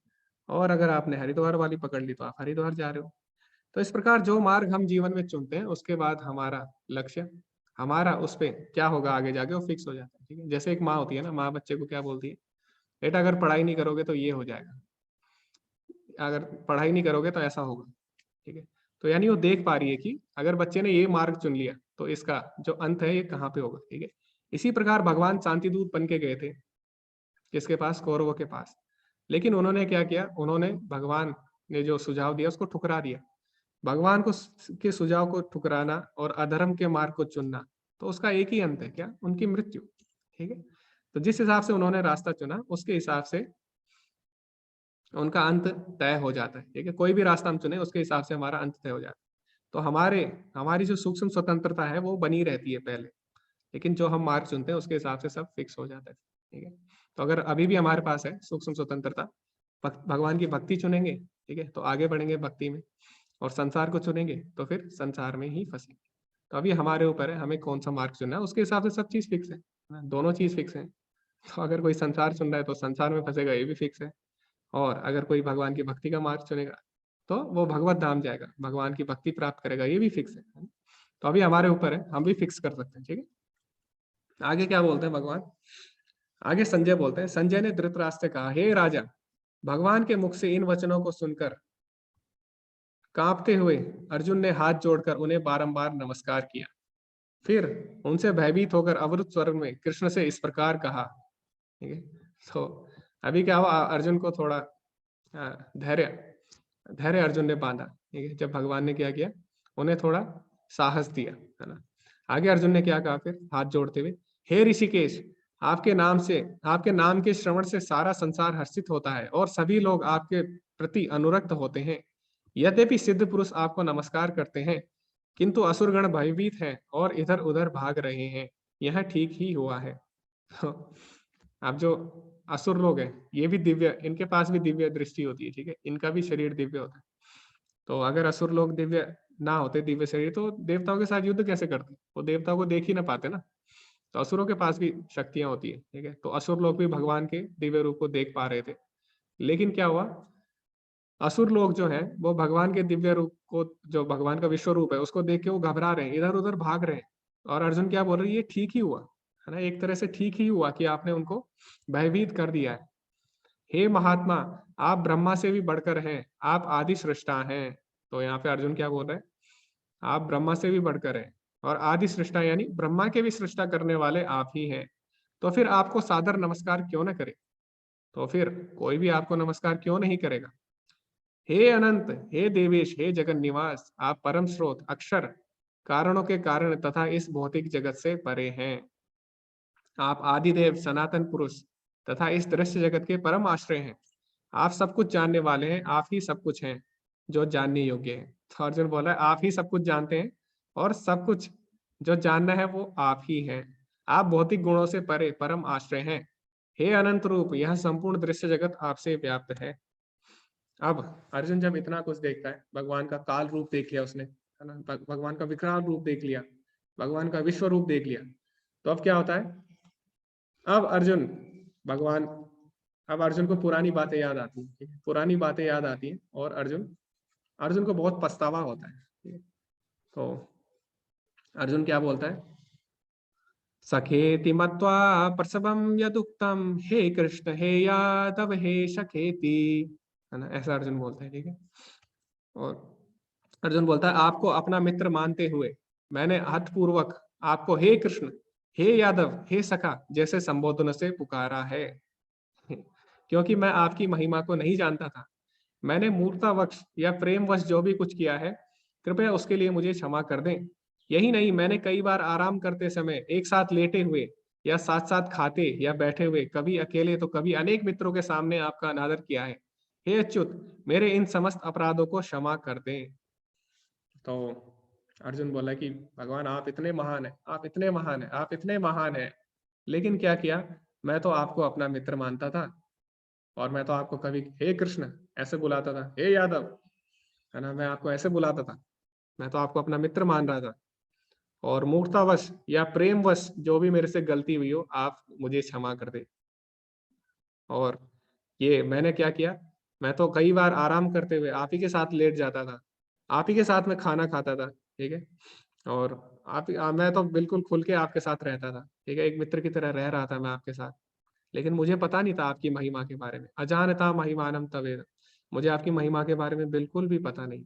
और अगर आपने हरिद्वार वाली पकड़ ली तो आप हरिद्वार जा रहे हो। तो इस प्रकार जो मार्ग हम जीवन में चुनते हैं उसके बाद हमारा लक्ष्य, हमारा उस पे क्या होगा आगे जाके, वो फिक्स हो जाता है। ठीक है, जैसे एक माँ होती है ना, माँ बच्चे को क्या बोलती है, बेटा अगर पढ़ाई नहीं करोगे तो ये हो जाएगा, अगर पढ़ाई नहीं करोगे तो ऐसा होगा। ठीक है, तो यानी वो देख पा रही है कि अगर बच्चे ने ये मार्ग चुन लिया तो इसका जो अंत है ये कहाँ पे होगा। ठीक है, इसी प्रकार भगवान शांति दूत बन के गए थे किसके पास, कौरवों के पास। लेकिन उन्होंने क्या किया, उन्होंने भगवान ने जो सुझाव दिया उसको ठुकरा दिया। भगवान को के सुझाव को ठुकराना और अधर्म के मार्ग को चुनना, तो उसका एक ही अंत है, क्या, उनकी मृत्यु। ठीक है, तो जिस हिसाब से उन्होंने रास्ता चुना उसके हिसाब से उनका अंत तय हो जाता है। ठीक है, कोई भी रास्ता हम चुने उसके हिसाब से हमारा अंत तय हो जाता है। तो हमारी जो सूक्ष्म स्वतंत्रता है वो बनी रहती है पहले, लेकिन जो हम मार्ग चुनते हैं उसके हिसाब से सब फिक्स हो जाता है। ठीक है, तो अगर अभी भी हमारे पास है सूक्ष्म स्वतंत्रता, भगवान की भक्ति चुनेंगे, ठीक है, तो आगे बढ़ेंगे भक्ति में, और संसार को चुनेंगे तो फिर संसार में ही फंसेंगे। तो अभी हमारे ऊपर है हमें कौन सा मार्ग चुनना है, उसके हिसाब से सब चीज फिक्स है ना, दोनों चीज फिक्स है। तो अगर कोई संसार चुन रहा है तो संसार में फंसेगा, ये भी फिक्स है। और अगर कोई भगवान की भक्ति का मार्ग चुनेगा तो वो भगवत धाम जाएगा, भगवान की भक्ति प्राप्त करेगा, ये भी फिक्स है। तो अभी हमारे ऊपर है, हम भी फिक्स कर सकते हैं, ठीक है। आगे क्या बोलते हैं भगवान, आगे संजय बोलते हैं, संजय ने धृतराष्ट्र से कहा, हे राजा, भगवान के मुख से इन वचनों को सुनकर कांपते हुए अर्जुन ने हाथ जोड़कर उन्हें बारंबार नमस्कार किया। फिर उनसे भयभीत होकर अवरुद्ध स्वर में कृष्ण से इस प्रकार कहा, ठीक है। तो अभी क्या हुआ, अर्जुन को थोड़ा धैर्य अर्जुन ने बांधा, ठीक है, जब भगवान ने क्या किया, उन्हें थोड़ा साहस दिया, है ना। आगे अर्जुन ने क्या कहा फिर हाथ जोड़ते हुए, हे ऋषिकेश, आपके नाम के श्रवण से सारा संसार हर्षित होता है और सभी लोग आपके प्रति अनुरक्त होते हैं। यद्यपि सिद्ध पुरुष आपको नमस्कार करते हैं, किंतु असुरगण भयभीत हैं और इधर उधर भाग रहे हैं, यह ठीक ही हुआ है। अब जो असुर लोग हैं, ये भी दिव्य, इनके पास भी दिव्य दृष्टि होती है, ठीक है, इनका भी शरीर दिव्य होता है। तो अगर असुर लोग दिव्य ना होते, दिव्य शरीर, तो देवताओं के साथ युद्ध कैसे करते, वो देवताओं को देख ही ना पाते ना। तो असुरों के पास भी शक्तियां होती है, ठीक है। तो असुर लोग भी भगवान के दिव्य रूप को देख पा रहे थे, लेकिन क्या हुआ, असुर लोग जो हैं वो भगवान के दिव्य रूप को, जो भगवान का विश्व रूप है, उसको देख के वो घबरा रहे हैं, इधर उधर भाग रहे हैं। और अर्जुन क्या बोल रहे हैं, ये ठीक ही हुआ, है ना, एक तरह से ठीक ही हुआ कि आपने उनको भयभीत कर दिया है। हे महात्मा, आप ब्रह्मा से भी बढ़कर हैं, आप आदि सृष्टा हैं। तो यहाँ पे अर्जुन क्या बोल रहे हैं, आप ब्रह्मा से भी बढ़कर हैं और आदि सृष्टा, यानी ब्रह्मा के भी सृष्टा करने वाले आप ही हैं। तो फिर आपको सादर नमस्कार क्यों न करे, तो फिर कोई भी आपको नमस्कार क्यों नहीं करेगा। हे अनंत, हे देवेश, हे जगन निवास, आप परम स्रोत, अक्षर, कारणों के कारण तथा इस भौतिक जगत से परे हैं। आप आदिदेव, सनातन पुरुष तथा इस दृश्य जगत के परम आश्रय हैं। आप सब कुछ जानने वाले हैं, आप ही सब कुछ हैं जो जानने योग्य है। तो अर्जुन बोला है, आप ही सब कुछ जानते हैं और सब कुछ जो जानना है वो आप ही हैं। आप भौतिक गुणों से परे परम आश्रय हैं। हे अनंत रूप, यह संपूर्ण दृश्य जगत आपसे व्याप्त है। अब अर्जुन जब इतना कुछ देखता है, भगवान का काल रूप देख लिया उसने, है ना, भगवान का विकराल रूप देख लिया, भगवान का विश्व रूप देख लिया, तो अब क्या होता है, अब अर्जुन को पुरानी बातें याद आती है, ठीक है? पुरानी बातें याद आती हैं और अर्जुन को बहुत पछतावा होता है, ठीक है? तो अर्जुन क्या बोलता है, सखेति मत्वा प्रसवम यदुक्तम, हे कृष्ण हे यादव हे सखेति, है ना, ऐसा अर्जुन बोलता है, ठीक है। और अर्जुन बोलता है, आपको अपना मित्र मानते हुए मैंने हठपूर्वक आपको हे कृष्ण, हे यादव, हे सखा जैसे संबोधन से पुकारा है, क्योंकि मैं आपकी महिमा को नहीं जानता था। मैंने मूर्खतावश या प्रेमवश जो भी कुछ किया है, कृपया उसके लिए मुझे क्षमा कर दें। यही नहीं, मैंने कई बार आराम करते समय एक साथ लेटे हुए या साथ साथ खाते या बैठे हुए, कभी अकेले तो कभी अनेक मित्रों के सामने आपका अनादर किया है। हे अच्युत, मेरे इन समस्त अपराधों को क्षमा कर दें। तो अर्जुन बोला कि भगवान आप इतने महान हैं, आप इतने महान हैं, आप इतने महान हैं, लेकिन क्या किया, मैं तो आपको अपना मित्र मानता था और मैं तो आपको कभी हे कृष्ण ऐसे बुलाता था, हे यादव, है ना, मैं आपको ऐसे बुलाता था, मैं तो आपको अपना मित्र मान रहा था। और मूर्खतावश या प्रेमवश जो भी मेरे से गलती हुई हो, आप मुझे क्षमा कर दे। और ये मैंने क्या किया, मैं तो कई बार आराम करते हुए आप ही के साथ लेट जाता था, आप ही के साथ में खाना खाता था, ठीक है। और मैं तो बिल्कुल खुल के आपके साथ रहता था, ठीक है, एक मित्र की तरह रह रहा था मैं आपके साथ। लेकिन मुझे पता नहीं था आपकी महिमा के बारे में, अजानता महिमानम तवेद, मुझे आपकी महिमा के बारे में बिल्कुल भी पता नहीं,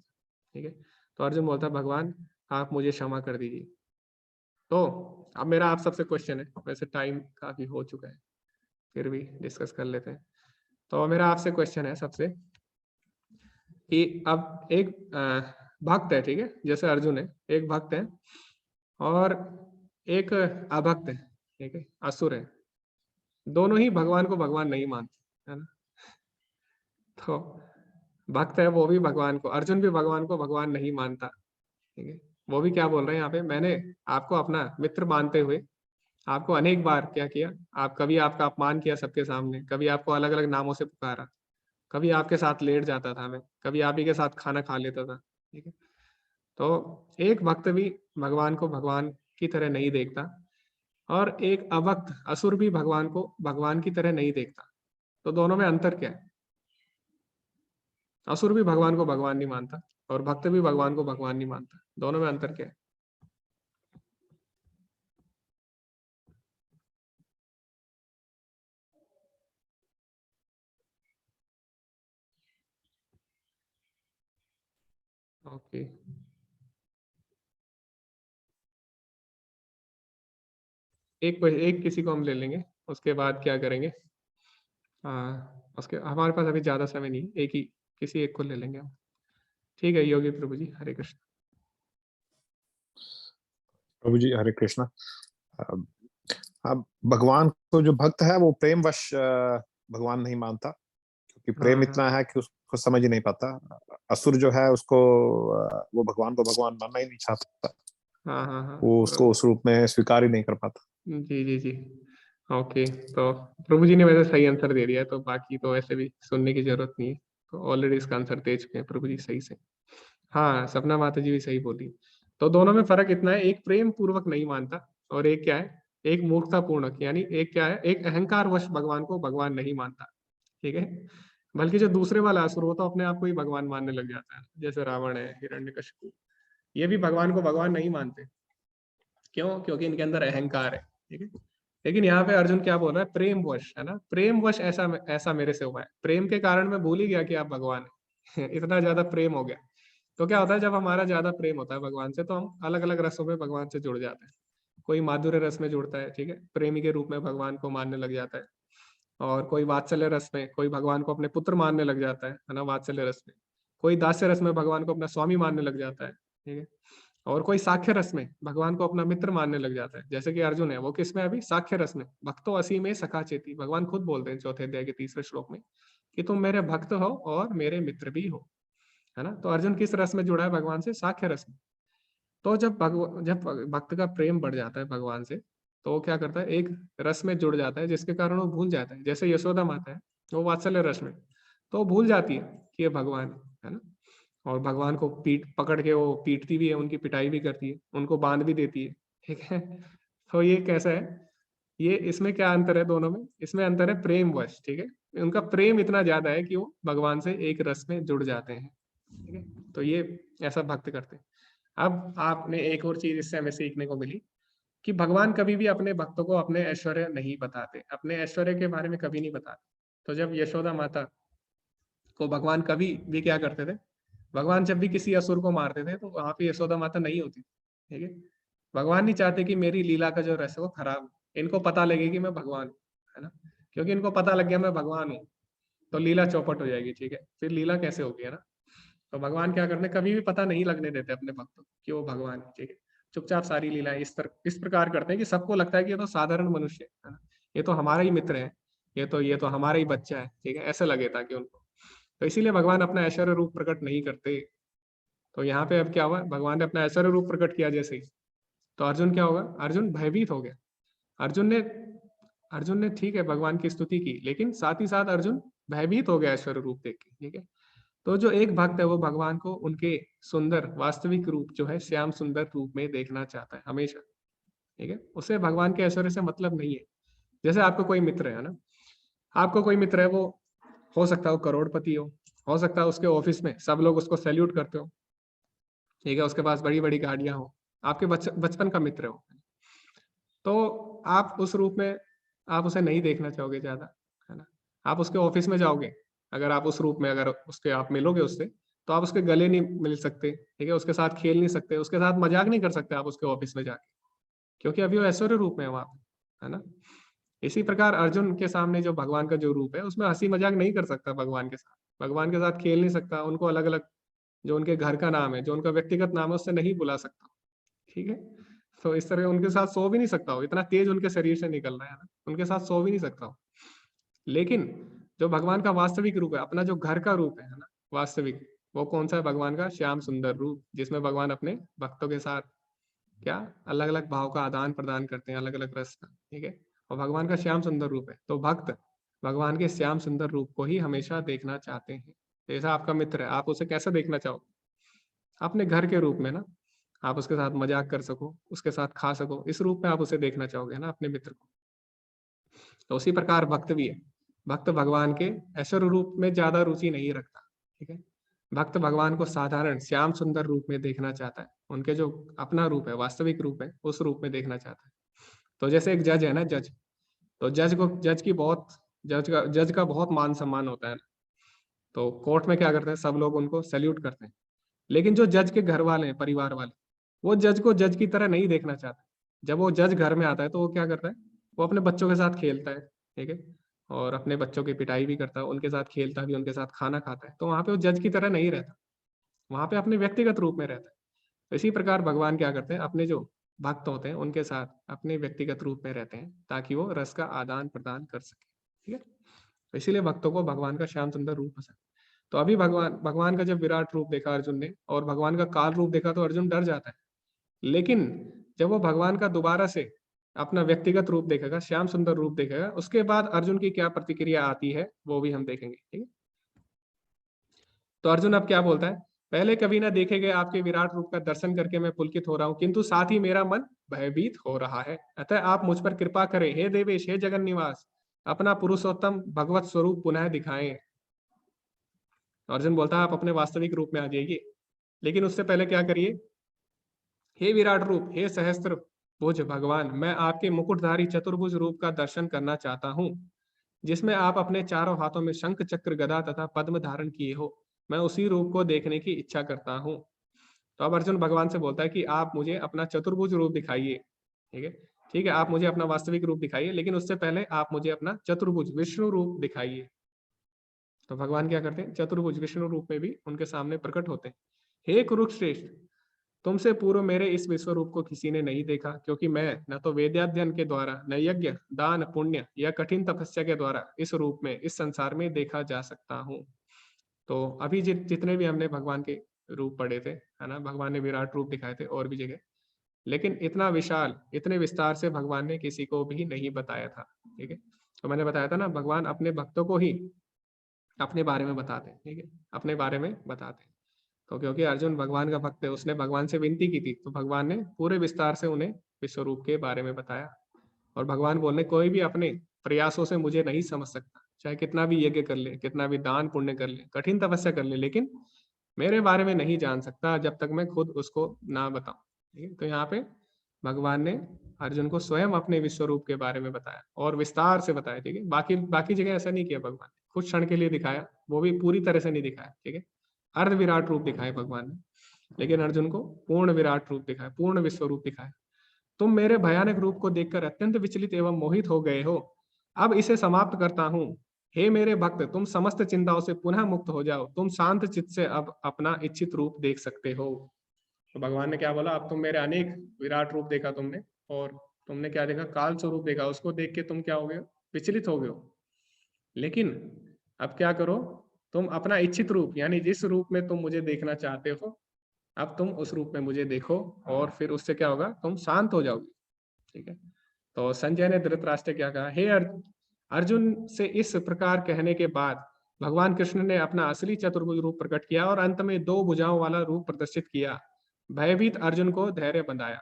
ठीक है। तो अर्जुन बोलता, भगवान आप मुझे क्षमा कर दीजिए। तो अब मेरा आप सबसे क्वेश्चन है, वैसे टाइम काफी हो चुका है, फिर भी डिस्कस कर लेते हैं। तो मेरा आपसे क्वेश्चन है सबसे कि अब एक भक्त है, ठीक है, जैसे अर्जुन है, एक भक्त है और एक अभक्त है, ठीक है, असुर है, दोनों ही भगवान को भगवान नहीं मानते, है ना। तो भक्त है वो भी भगवान को, अर्जुन भी भगवान को भगवान नहीं मानता, ठीक है। वो भी क्या बोल रहे हैं यहाँ पे, मैंने आपको अपना मित्र मानते हुए आपको अनेक बार क्या किया, आप कभी आपका अपमान किया सबके सामने, कभी आपको अलग अलग नामों से पुकारा, कभी आपके साथ लेट जाता था मैं, कभी आप ही के साथ खाना खा लेता था, ठीक है। तो एक भक्त भी भगवान को भगवान की तरह नहीं देखता, और एक अभक्त असुर भी भगवान को भगवान की तरह नहीं देखता। तो दोनों में अंतर क्या है? असुर भी भगवान को भगवान नहीं मानता और भक्त भी भगवान को भगवान नहीं मानता, दोनों में अंतर क्या है? ओके, एक किसी को हम ले लेंगे, उसके बाद क्या करेंगे? उसके हमारे पास अभी ज्यादा समय नहीं है, एक ही किसी एक को ले लेंगे हम। ठीक है योगी प्रभु जी, हरे कृष्ण। प्रभु जी हरे कृष्णा। अब अब भगवान को जो भक्त है वो प्रेमवश भगवान नहीं मानता, क्योंकि प्रेम हाँ इतना है कि उसको समझ ही नहीं पाता। असुर जो है उसको वो भगवान को भगवान मानना ही नहीं चाहता, हाँ हाँ हाँ, वो उसको उस रूप में स्वीकार ही नहीं कर पाता। जी जी जी। ओके, तो प्रभु जी ने वैसे सही आंसर दे दिया है, तो बाकी तो ऐसे भी सुनने की जरूरत नहीं है, तो ऑलरेडी इसका आंसर दे चुके हैं प्रभु जी सही से। हाँ, सपना माता जी भी सही बोली। तो दोनों में फर्क इतना है, एक प्रेम पूर्वक नहीं मानता और एक क्या है, एक मूर्खता पूर्वक, यानी एक क्या है, एक अहंकार वश भगवान को भगवान नहीं मानता, ठीक है। बल्कि जो दूसरे वाला असुर, वो तो अपने आप को ही भगवान मानने लग जाता है, जैसे रावण है, हिरण्यकशिपु, ये भी भगवान को भगवान नहीं मानते। क्यों? क्योंकि इनके अंदर अहंकार है, ठीक है। लेकिन यहाँ पे अर्जुन क्या बोल रहा है? प्रेम वश, है ना, प्रेम वश ऐसा ऐसा मेरे से हुआ है, प्रेम के कारण मैं भूल ही गया कि आप भगवान है। इतना ज्यादा प्रेम हो गया। तो क्या होता है, जब हमारा ज्यादा प्रेम होता है भगवान से, तो हम अलग अलग रसों में भगवान से जुड़ जाते हैं। कोई माधुर्य रस में जुड़ता है, ठीक है, प्रेमी के रूप में भगवान को मानने लग जाता है। और कोई वात्सल्य रस में, कोई भगवान को अपने पुत्र मानने लग जाता है ना, वात्सल्य रस में। कोई दास्य रस में भगवान को अपना स्वामी मानने लग जाता है, ठीक है। और कोई साख्य रस में भगवान को अपना मित्र मानने लग जाता है, जैसे कि अर्जुन है, वो किसमें अभी? साख्य रस में। भक्तो असी में सखा चेती, भगवान खुद बोलते हैं चौथे अध्याय के 3रे श्लोक में कि तुम मेरे भक्त हो और मेरे मित्र भी हो, है ना। तो अर्जुन किस रस में जुड़ा है भगवान से? साख्य रस में। तो जब भक्त का प्रेम बढ़ जाता है भगवान से, तो वो क्या करता है, एक रस में जुड़ जाता है, जिसके कारण वो भूल जाता है। जैसे यशोदा माता है, वो वात्सल्य रस में, तो वो भूल जाती है कि ये भगवान है ना। और भगवान को पीट पकड़ के वो पीटती भी है, उनकी पिटाई भी करती है, उनको बांध भी देती है, ठीक है। तो ये कैसा है, ये इसमें क्या अंतर है दोनों में? इसमें अंतर है प्रेम वश, ठीक है। उनका प्रेम इतना ज्यादा है कि वो भगवान से एक रस में जुड़ जाते हैं, ठीक है। तो ये ऐसा भक्त करते हैं। अब आपने एक और चीज इससे हमें सीखने को मिली कि भगवान कभी भी अपने भक्तों को अपने ऐश्वर्य नहीं बताते, अपने ऐश्वर्य के बारे में कभी नहीं बताते। तो जब यशोदा माता को भगवान कभी भी क्या करते थे, भगवान जब भी किसी असुर को मारते थे, तो वहां पे यशोदा माता नहीं होती, ठीक है। भगवान नहीं चाहते कि मेरी लीला का जो रस है वो खराब हो, इनको पता लगे कि मैं भगवान हूँ, है ना। क्योंकि इनको पता लग गया मैं भगवान हूँ, तो लीला चौपट हो जाएगी, ठीक है, फिर लीला कैसे होगी, है ना। तो भगवान क्या करते हैं, कभी भी पता नहीं लगने देते अपने भक्तों को कि वो भगवान है, ठीक है। चुपचाप सारी लीलाएं इस प्रकार करते हैं कि सबको लगता है कि ये तो साधारण मनुष्य है ना, ये तो हमारा ही मित्र है, ये तो हमारा ही बच्चा है, ठीक है, ऐसे लगे ताकि उनको। तो इसीलिए भगवान अपना ऐश्वर्य रूप प्रकट नहीं करते। तो यहाँ पे अब क्या हुआ, भगवान ने अपना ऐश्वर्य रूप प्रकट किया जैसे ही, तो अर्जुन क्या होगा, अर्जुन भयभीत हो गया। अर्जुन ने अर्जुन ने ठीक है भगवान की स्तुति की, लेकिन साथ ही साथ अर्जुन भयभीत हो गया ऐश्वर्य रूप देख के, ठीक है। तो जो एक भक्त है वो भगवान को उनके सुंदर वास्तविक रूप जो है, श्याम सुंदर रूप में देखना चाहता है हमेशा, ठीक है। उसे भगवान के ऐश्वर्य से मतलब नहीं है। जैसे आपको कोई मित्र है ना, आपको कोई मित्र है, वो हो सकता है वो करोड़पति हो सकता है उसके ऑफिस में सब लोग उसको सैल्यूट करते हो, ठीक है, उसके पास बड़ी बड़ी गाड़ियां हो, आपके बचपन का मित्र हो, तो आप उस रूप में आप उसे नहीं देखना चाहोगे ज्यादा, है ना। आप उसके ऑफिस में जाओगे, अगर आप उस रूप में अगर उसके आप मिलोगे उससे, तो आप उसके गले नहीं मिल सकते, ठीक है, उसके साथ खेल नहीं सकते, उसके साथ मजाक नहीं कर सकते आप उसके ऑफिस में जाके, क्योंकि अभी वो ऐश्वर्य रूप में है वहां पे, है ना। इसी प्रकार अर्जुन के सामने जो भगवान का जो रूप है, उसमें हंसी मजाक नहीं कर सकता भगवान के साथ, भगवान के साथ खेल नहीं सकता, उनको अलग अलग जो उनके घर का नाम है, जो उनका व्यक्तिगत नाम है, उससे नहीं बुला सकता, ठीक है। तो इस तरह उनके साथ सो भी नहीं सकता हो, इतना तेज उनके शरीर से निकल रहा है ना, उनके साथ सो भी नहीं सकता हो। लेकिन जो भगवान का वास्तविक रूप है, अपना जो घर का रूप है ना, वास्तविक, वो कौन सा है? भगवान का श्याम सुंदर रूप, जिसमें भगवान अपने भक्तों के साथ क्या अलग अलग भाव का आदान प्रदान करते हैं, अलग अलग रस का, ठीक है। और भगवान का श्याम सुंदर रूप है, तो भक्त भगवान के श्याम सुंदर रूप को ही हमेशा देखना चाहते हैं। जैसा आपका मित्र है, आप उसे कैसे देखना चाहोगे? अपने घर के रूप में ना, आप उसके साथ मजाक कर सको, उसके साथ खा सको, इस रूप में आप उसे देखना चाहोगे ना अपने मित्र को। तो उसी प्रकार भक्त भी है। भक्त भगवान के ऐश्वर्य रूप में ज्यादा रुचि नहीं रखता, ठीक है। भक्त भगवान को साधारण श्याम सुंदर रूप में देखना चाहता है, उनके जो अपना रूप है, वास्तविक रूप है, उस रूप में देखना चाहता है। तो जैसे एक जज है ना, जज, तो जज का बहुत मान सम्मान होता है। तो कोर्ट में क्या करते हैं, सब लोग उनको सैल्यूट करते हैं। लेकिन जो जज के घर वाले हैं, परिवार वाले, वो जज को जज की तरह नहीं देखना चाहते। जब वो जज घर में आता है तो वो क्या करता है, वो अपने बच्चों के साथ खेलता है, ठीक है, और अपने बच्चों की पिटाई भी करता है, उनके साथ खेलता भी, उनके साथ खाना खाता है। तो वहां पे वो जज की तरह नहीं रहता, वहां पे अपने व्यक्तिगत रूप में रहता है। तो इसी प्रकार भगवान क्या करते हैं, अपने जो भक्त होते हैं उनके साथ अपने व्यक्तिगत रूप में रहते हैं, ताकि वो रस का आदान प्रदान कर सके, ठीक है। तो इसीलिए भक्तों को भगवान का श्याम सुंदर रूप पसंद। तो अभी भगवान का जब विराट रूप देखा अर्जुन ने और भगवान का काल रूप देखा तो अर्जुन डर जाता है। लेकिन जब वो भगवान का दोबारा से अपना व्यक्तिगत रूप देखेगा, श्याम सुंदर रूप देखेगा, उसके बाद अर्जुन की क्या प्रतिक्रिया आती है वो भी हम देखेंगे, ठीक है। तो अर्जुन अब क्या बोलता है, पहले कभी ना देखे गए आपके विराट रूप का दर्शन करके मैं पुलकित हो रहा हूं, किंतु साथ ही मेरा मन भयभीत हो रहा है। अतः आप मुझ पर कृपा करें, हे देवेश, हे जगन निवास, अपना पुरुषोत्तम भगवत स्वरूप पुनः दिखाएं। अर्जुन बोलता है आप अपने वास्तविक रूप में आ जाइए, लेकिन उससे पहले क्या करिए, हे विराट रूप, हे सहस्त्र भुज भगवान, मैं आपके मुकुटधारी चतुर्भुज रूप का दर्शन करना चाहता हूँ, जिसमें आप अपने चारों हाथों में शंख चक्र गदा तथा पद्म धारण किए हो। मैं उसी रूप को देखने की इच्छा करता हूँ। तो अब अर्जुन भगवान से बोलता है कि आप मुझे अपना चतुर्भुज रूप दिखाइए, ठीक है, ठीक है, आप मुझे अपना वास्तविक रूप दिखाइए, लेकिन उससे पहले आप मुझे अपना चतुर्भुज विष्णु रूप दिखाइए। तो भगवान क्या करते हैं, चतुर्भुज विष्णु रूप में भी उनके सामने प्रकट होते हैं। हे कुरुश्रेष्ठ, तुमसे पूर्व मेरे इस विश्व रूप को किसी ने नहीं देखा, क्योंकि मैं न तो वेदाध्ययन के द्वारा, न यज्ञ दान पुण्य या कठिन तपस्या के द्वारा इस रूप में इस संसार में देखा जा सकता हूँ। तो अभी जितने भी हमने भगवान के रूप पढ़े थे, है ना, भगवान ने विराट रूप दिखाए थे और भी जगह, लेकिन इतना विशाल, इतने विस्तार से भगवान ने किसी को भी नहीं बताया था, ठीक है। तो मैंने बताया था ना, भगवान अपने भक्तों को ही अपने बारे में बताते हैं, ठीक है, अपने बारे में बताते हैं। तो क्योंकि अर्जुन भगवान का भक्त है, उसने भगवान से विनती की थी, तो भगवान ने पूरे विस्तार से उन्हें विश्व रूप के बारे में बताया। और भगवान बोलने, कोई भी अपने प्रयासों से मुझे नहीं समझ सकता, चाहे कितना भी यज्ञ कर ले, कितना भी दान पुण्य कर ले, कठिन तपस्या कर ले, लेकिन मेरे बारे में नहीं जान सकता जब तक मैं खुद उसको ना बताऊं, ठीक है। तो यहाँ पे भगवान ने अर्जुन को स्वयं अपने विश्व रूप के बारे में बताया और विस्तार से बताया, ठीक है। बाकी बाकी जगह ऐसा नहीं किया भगवान ने, कुछ क्षण के लिए दिखाया, वो भी पूरी तरह से नहीं दिखाया, ठीक है। अर्ध विराट रूप दिखाए भगवान ने, लेकिन अर्जुन को पूर्ण विराट रूप दिखाया, पूर्ण विश्व रूप दिखाया। तुम मेरे भयानक रूप को देखकर अत्यंत विचलित एवं मोहित हो गए हो, अब इसे समाप्त करता हूँ। हे मेरे भक्त, तुम समस्त चिंताओं से पुनः मुक्त हो जाओ, तुम शांत चित्त से अब अपना इच्छित रूप देख सकते हो। तो भगवान ने क्या बोला, अब तुम मेरे अनेक विराट रूप देखा तुमने, और तुमने क्या देखा, काल स्वरूप देखा, उसको देख के तुम क्या हो गए, विचलित हो गए हो। लेकिन अब क्या करो, तुम अपना इच्छित रूप, यानी जिस रूप में तुम मुझे देखना चाहते हो, अब तुम उस रूप में मुझे देखो, और फिर उससे क्या होगा, तुम शांत हो जाओगे, ठीक है। तो संजय ने धृतराष्ट्र क्या कहा, हे अर्जुन से इस प्रकार कहने के बाद भगवान कृष्ण ने अपना असली चतुर्भुज रूप प्रकट किया और अंत में 2 भुजाओं वाला रूप प्रदर्शित किया। भयभीत अर्जुन को धैर्य बंधाया।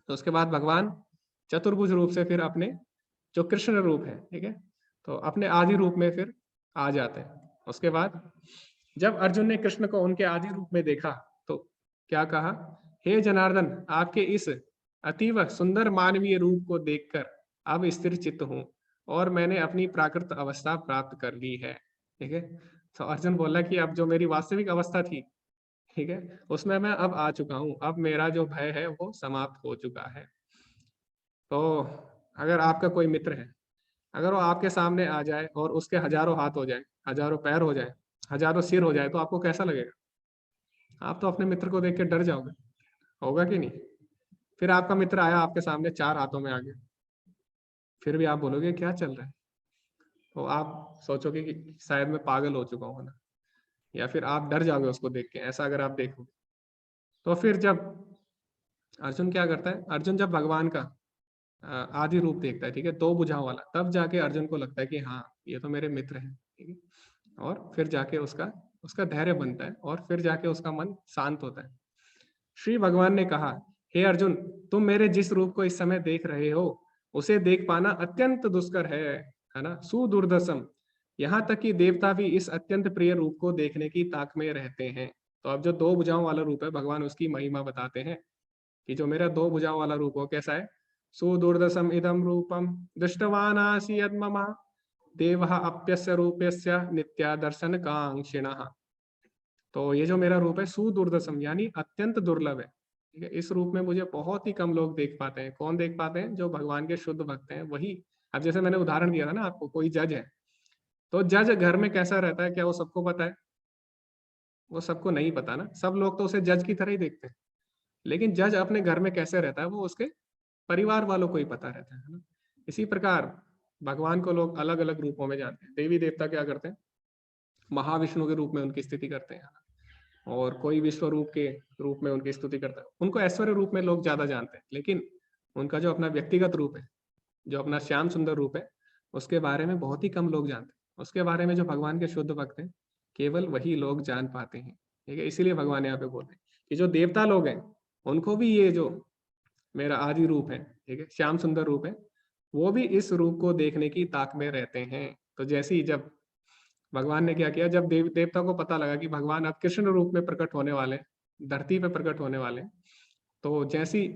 तो उसके बाद भगवान चतुर्भुज रूप से फिर अपने जो कृष्ण रूप है, ठीक है, तो अपने आदि रूप में फिर आ जाते हैं। उसके बाद जब अर्जुन ने कृष्ण को उनके आदि रूप में देखा तो क्या कहा, हे जनार्दन, आपके इस अतीव सुंदर मानवीय रूप को देखकर अब स्थिर चित्त हूँ और मैंने अपनी प्राकृत अवस्था प्राप्त कर ली है, ठीक है। तो अर्जुन बोला कि अब जो मेरी वास्तविक अवस्था थी, ठीक है, उसमें मैं अब आ चुका हूँ, अब मेरा जो भय है वो समाप्त हो चुका है। तो अगर आपका कोई मित्र है, अगर वो आपके सामने आ जाए और उसके हजारों हाथ हो जाए, हजारों पैर हो जाए, हजारों सिर हो जाए, तो आपको कैसा लगेगा? आप तो अपने मित्र को देख के डर जाओगे, होगा कि नहीं? फिर आपका मित्र आया आपके सामने 4 हाथों में आ गया, फिर भी आप बोलोगे क्या चल रहा है? तो आप सोचोगे कि शायद मैं पागल हो चुका हूँ ना, या फिर आप डर जाओगे उसको देख के, ऐसा अगर आप देखोगे। तो फिर जब अर्जुन क्या करता है, अर्जुन जब भगवान का आदि रूप देखता है, ठीक है, दो भुजाओं वाला, तब जाके अर्जुन को लगता है कि हाँ ये तो मेरे मित्र हैं, ठीक है, और फिर जाके उसका उसका धैर्य बनता है और फिर जाके उसका मन शांत होता है। श्री भगवान ने कहा, हे अर्जुन, तुम मेरे जिस रूप को इस समय देख रहे हो उसे देख पाना अत्यंत दुष्कर है ना, सुदुर्दशम, यहाँ तक कि देवता भी इस अत्यंत प्रिय रूप को देखने की ताक में रहते हैं। तो अब जो दो भुजाओं वाला रूप है, भगवान उसकी महिमा बताते हैं कि जो मेरा दो भुजाओं वाला रूप हो कैसा है, सुदुर्दशम इदम रूपम दृष्टवानासि यद मम देवः अप्यस्य रूपस्य नित्या दर्शन कांक्षिणः। तो ये जो मेरा रूप है सुदुर्दशम यानी अत्यंत दुर्लभ है, ठीक है, इस रूप में मुझे बहुत ही कम लोग देख पाते हैं। कौन देख पाते हैं? जो भगवान के शुद्ध भक्त हैं वही। अब जैसे मैंने उदाहरण दिया था ना आपको, कोई जज है, तो जज घर में कैसा रहता है क्या वो सबको पता है? वो सबको नहीं पता ना, सब लोग तो उसे जज की तरह ही देखते हैं, लेकिन जज अपने घर में कैसे रहता है वो उसके परिवार वालों को ही पता रहता है ना। इसी प्रकार भगवान को लोग अलग अलग रूपों में जानते हैं। देवी देवता क्या करते हैं? महाविष्णु के रूप में उनकी स्थिति करते हैं, और कोई विश्व रूप के रूप में उनकी स्तुति करता है। उनको ऐश्वर्य रूप में लोग ज्यादा जानते हैं, लेकिन उनका जो अपना व्यक्तिगत रूप है, जो अपना श्याम सुंदर रूप है, उसके बारे में बहुत ही कम लोग जानते हैं। उसके बारे में जो भगवान के शुद्ध भक्त हैं केवल वही लोग जान पाते हैं, ठीक है। इसीलिए भगवान यहाँ पे बोलते हैं कि जो देवता लोग हैं उनको भी ये जो मेरा आदि रूप है, ठीक है, श्याम सुंदर रूप है, वो भी इस रूप को देखने की ताक में रहते हैं। तो जैसे ही जब भगवान ने क्या किया, जब देवता को पता लगा कि भगवान अब कृष्ण रूप में प्रकट होने वाले, धरती पे प्रकट होने वाले, तो जैसी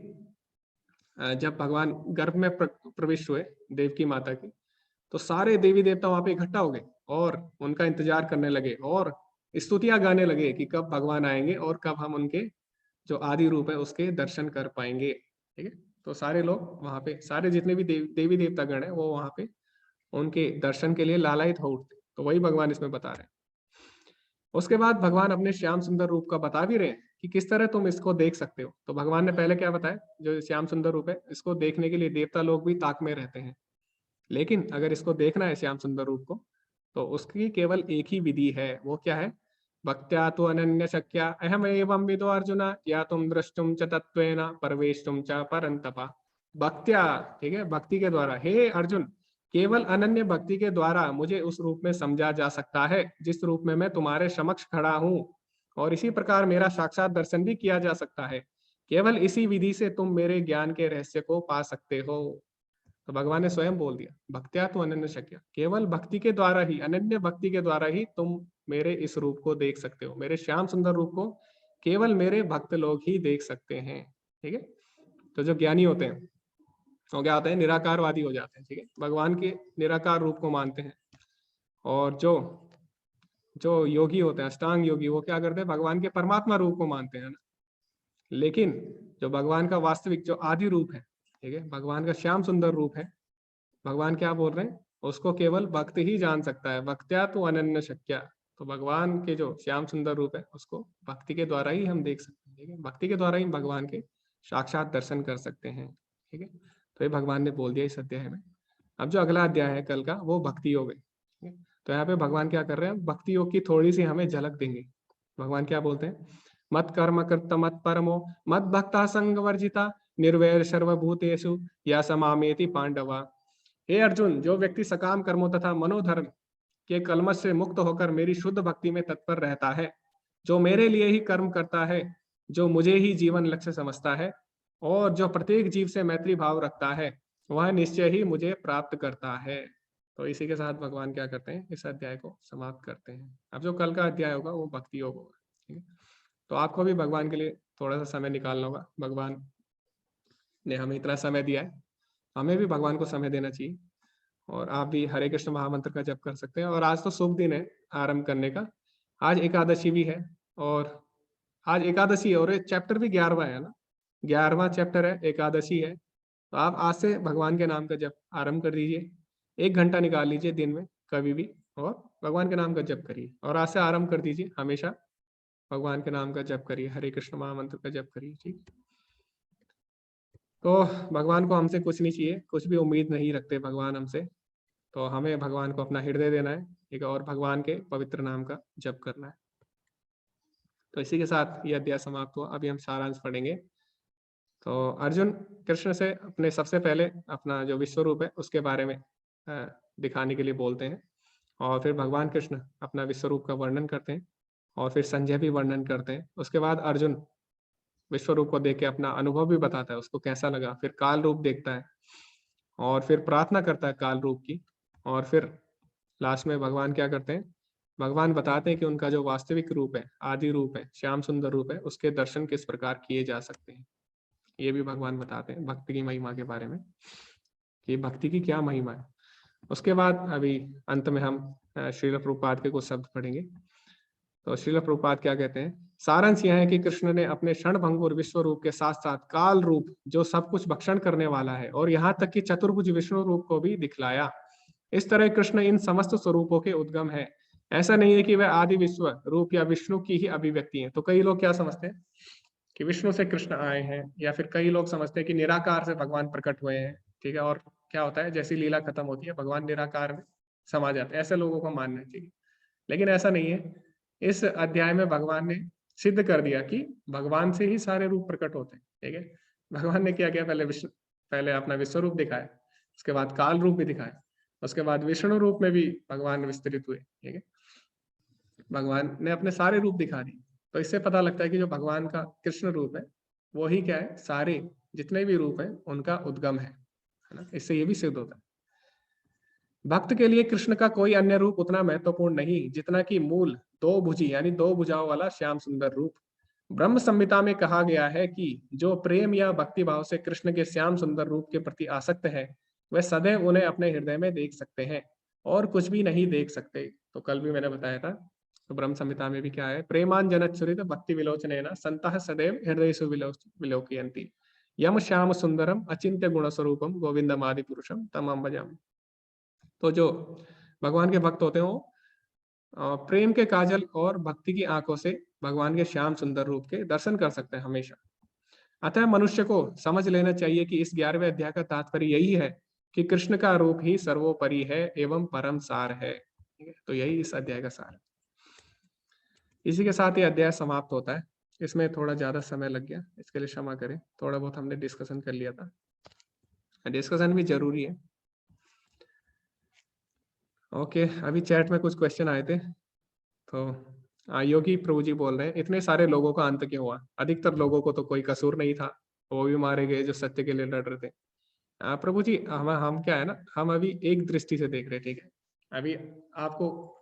जब भगवान गर्भ में प्रविष्ट हुए देवकी माता की, तो सारे देवी देवता वहां पे इकट्ठा हो गए और उनका इंतजार करने लगे और स्तुतियां गाने लगे कि कब भगवान आएंगे और कब हम उनके जो आदि रूप है उसके दर्शन कर पाएंगे, ठीक है। तो सारे लोग वहां पे, सारे जितने भी देवी देवता गण है वो वहां पे उनके दर्शन के लिए लालायित हो उठते। तो वही भगवान इसमें बता रहे हैं। उसके बाद भगवान अपने श्याम सुंदर रूप का बता भी रहे हैं कि किस तरह तुम इसको देख सकते हो। तो भगवान ने पहले क्या बताया, जो श्याम सुंदर रूप है इसको देखने के लिए देवता लोग भी ताक में रहते हैं, लेकिन अगर इसको देखना है श्याम सुंदर रूप को, तो उसकी केवल एक ही विधि है। वो क्या है? भक्त्या तो अनन्य शक्या अहम एवं विदो अर्जुना या तुम द्रष्टुम च तत्वेन परवेष्टुम च परंतपा। भक्त्या, ठीक है, भक्ति के द्वारा, हे अर्जुन, केवल अनन्य भक्ति के द्वारा मुझे उस रूप में समझा जा सकता है जिस रूप में मैं तुम्हारे समक्ष खड़ा हूँ, और इसी प्रकार मेरा साक्षात दर्शन भी किया जा सकता है। केवल इसी विधि से तुम मेरे ज्ञान के रहस्य को पा सकते हो। तो भगवान ने स्वयं बोल दिया, भक्त्या तो अनन्य शक्या, केवल भक्ति के द्वारा ही, अनन्य भक्ति के द्वारा ही तुम मेरे इस रूप को देख सकते हो। मेरे श्याम सुंदर रूप को केवल मेरे भक्त लोग ही देख सकते हैं, ठीक है। तो जो ज्ञानी होते हैं वो क्या होते हैं? निराकारवादी हो जाते हैं, ठीक है, भगवान के निराकार रूप को मानते हैं। और जो जो योगी होते हैं, अष्टांग योगी, वो क्या करते हैं? भगवान के परमात्मा रूप को मानते हैं ना। लेकिन जो भगवान का वास्तविक जो आदि रूप है, ठीक है, भगवान का श्याम सुंदर रूप है, भगवान क्या बोल रहे हैं? उसको केवल भक्त ही जान सकता है। भक्त्या तो अनन्य शक्या। तो भगवान के जो श्याम सुंदर रूप है उसको भक्ति के द्वारा ही हम देख सकते हैं, ठीक है, भक्ति के द्वारा ही भगवान के साक्षात दर्शन कर सकते हैं, ठीक है। तो ये भगवान ने बोल दिया इस अध्याय में। अब जो अगला अध्याय है कल का, वो भक्ति योग है, ठीक है। तो यहाँ पे भगवान क्या कर रहे हैं? भक्ति योग की थोड़ी सी हमें झलक देंगे। भगवान क्या बोलते हैं? मत कर्म कृत मत परमो मत भक्ता संग वर्जिता निर्वैर सर्वभूतेषु या समामेति पांडवा। हे अर्जुन, जो व्यक्ति सकाम कर्मों तथा मनोधर्म के कलमश से मुक्त होकर मेरी शुद्ध भक्ति में तत्पर रहता है, जो मेरे लिए ही कर्म करता है, जो मुझे ही जीवन लक्ष्य समझता है, और जो प्रत्येक जीव से मैत्री भाव रखता है, वह निश्चय ही मुझे प्राप्त करता है। तो इसी के साथ भगवान क्या करते हैं? इस अध्याय को समाप्त करते हैं। अब जो कल का अध्याय होगा वो भक्ति योग होगा, ठीक है। तो आपको भी भगवान के लिए थोड़ा सा समय निकालना होगा। भगवान ने हमें इतना समय दिया है, हमें भी भगवान को समय देना चाहिए। और आप भी हरे कृष्ण महामंत्र का जप कर सकते हैं। और आज तो शुभ दिन है आरंभ करने का, आज एकादशी भी है, और आज एकादशी है और चैप्टर भी 11वां है ना, 11वां चैप्टर है, एकादशी है। तो आप आज से भगवान के नाम का जप आरंभ कर दीजिए। 1 घंटा निकाल लीजिए दिन में कभी भी, और भगवान के नाम का जप करिए। और आज से आरंभ कर दीजिए, हमेशा भगवान के नाम का जप करिए, हरे कृष्ण महामंत्र का जप करिए, ठीक। तो भगवान को हमसे कुछ नहीं चाहिए, कुछ भी उम्मीद नहीं रखते भगवान हमसे। तो हमें भगवान को अपना हृदय देना है, ठीक है, और भगवान के पवित्र नाम का जप करना है। तो इसी के साथ ये अध्याय समाप्त हुआ। अभी हम सारांश पढ़ेंगे। तो अर्जुन कृष्ण से अपने सबसे पहले अपना जो विश्व रूप है उसके बारे में दिखाने के लिए बोलते हैं, और फिर भगवान कृष्ण अपना विश्व रूप का वर्णन करते हैं, और फिर संजय भी वर्णन करते हैं। उसके बाद अर्जुन विश्व रूप को देख के अपना अनुभव भी बताता है, उसको कैसा लगा। फिर काल रूप देखता है और फिर प्रार्थना करता है काल रूप की, और फिर लास्ट में भगवान क्या करते हैं, भगवान बताते हैं कि उनका जो वास्तविक रूप है, आदि रूप है, श्याम सुंदर रूप है, उसके दर्शन किस प्रकार किए जा सकते हैं। ये भी भगवान बताते हैं भक्ति की महिमा के बारे में, कि भक्ति की क्या महिमा है। उसके बाद अभी अंत में हम श्रील प्रभुपाद के कुछ शब्द पढ़ेंगे। तो श्रील प्रभुपाद क्या कहते हैं, सारांश यह है कि कृष्ण ने अपने क्षणभंगुर विश्व रूप के साथ साथ काल रूप जो सब कुछ भक्षण करने वाला है, और यहाँ तक कि चतुर्भुज विष्णु रूप को भी दिखलाया। इस तरह कृष्ण इन समस्त स्वरूपों के उद्गम है। ऐसा नहीं है कि वह आदि विश्व रूप या विष्णु की ही अभिव्यक्ति है। तो कई लोग क्या समझते हैं कि विष्णु से कृष्ण आए हैं, या फिर कई लोग समझते हैं कि निराकार से भगवान प्रकट हुए हैं, ठीक है। और क्या होता है, जैसी लीला खत्म होती है भगवान निराकार में समा जाते हैं, ऐसे लोगों को मानना चाहिए। लेकिन ऐसा नहीं है। इस अध्याय में भगवान ने सिद्ध कर दिया कि भगवान से ही सारे रूप प्रकट होते हैं, ठीक है। भगवान ने क्या किया, पहले अपना विश्व रूप दिखाया, उसके बाद काल रूप भी दिखाया, उसके बाद विष्णु रूप में भी भगवान विस्तृत हुए, ठीक है। भगवान ने अपने सारे रूप दिखा दिए। तो इससे पता लगता है कि जो भगवान का कृष्ण रूप है वो ही क्या है, सारे जितने भी रूप है उनका उद्गम है ना। इससे ये भी सिद्ध होता है भक्त के लिए कृष्ण का कोई अन्य रूप उतना महत्वपूर्ण नहीं जितना कि मूल दो भुजी यानी दो भुजाओं वाला श्याम सुंदर रूप। ब्रह्म संहिता में कहा गया है कि जो प्रेम या भक्ति भाव से कृष्ण के श्याम सुंदर रूप के प्रति आसक्त है वह सदैव उन्हें अपने हृदय में देख सकते हैं और कुछ भी नहीं देख सकते। तो कल भी मैंने बताया था, तो ब्रह्म संहिता में भी क्या है, प्रेमान जनच्छुरित भक्ति विलोचनेन संतः सदैव हृदयेषु विलोकयन्ति यम श्याम सुंदरम अचिंत्य गुण स्वरूपम गोविंदम आदि पुरुषम तमं भजामि। तो जो भगवान के भक्त होते हैं वो प्रेम के काजल और भक्ति की आंखों से भगवान के श्याम सुंदर रूप के दर्शन कर सकते हैं हमेशा। अतः मनुष्य को समझ लेना चाहिए कि इस 11वें अध्याय का तात्पर्य यही है कि कृष्ण का रूप ही सर्वोपरि है एवं परम सार है। ठीक है, तो यही इस अध्याय का सार है। इसी के साथ ये अध्याय समाप्त होता है। इसमें थोड़ा ज्यादा समय लग गया, इसके लिए क्षमा करें। थोड़ा बहुत हमने डिस्कशन कर लिया था, डिस्कशन भी जरूरी है। ओके, अभी चैट में कुछ क्वेश्चन आए थे। तो योगी प्रभु जी बोल रहे हैं इतने सारे लोगों का अंत क्यों हुआ, अधिकतर लोगों को तो कोई कसूर नहीं था, वो भी मारे गए जो सत्य के लिए लड़ रहे थे। प्रभु जी हम क्या है ना, हम अभी एक दृष्टि से देख रहे, ठीक है। अभी आपको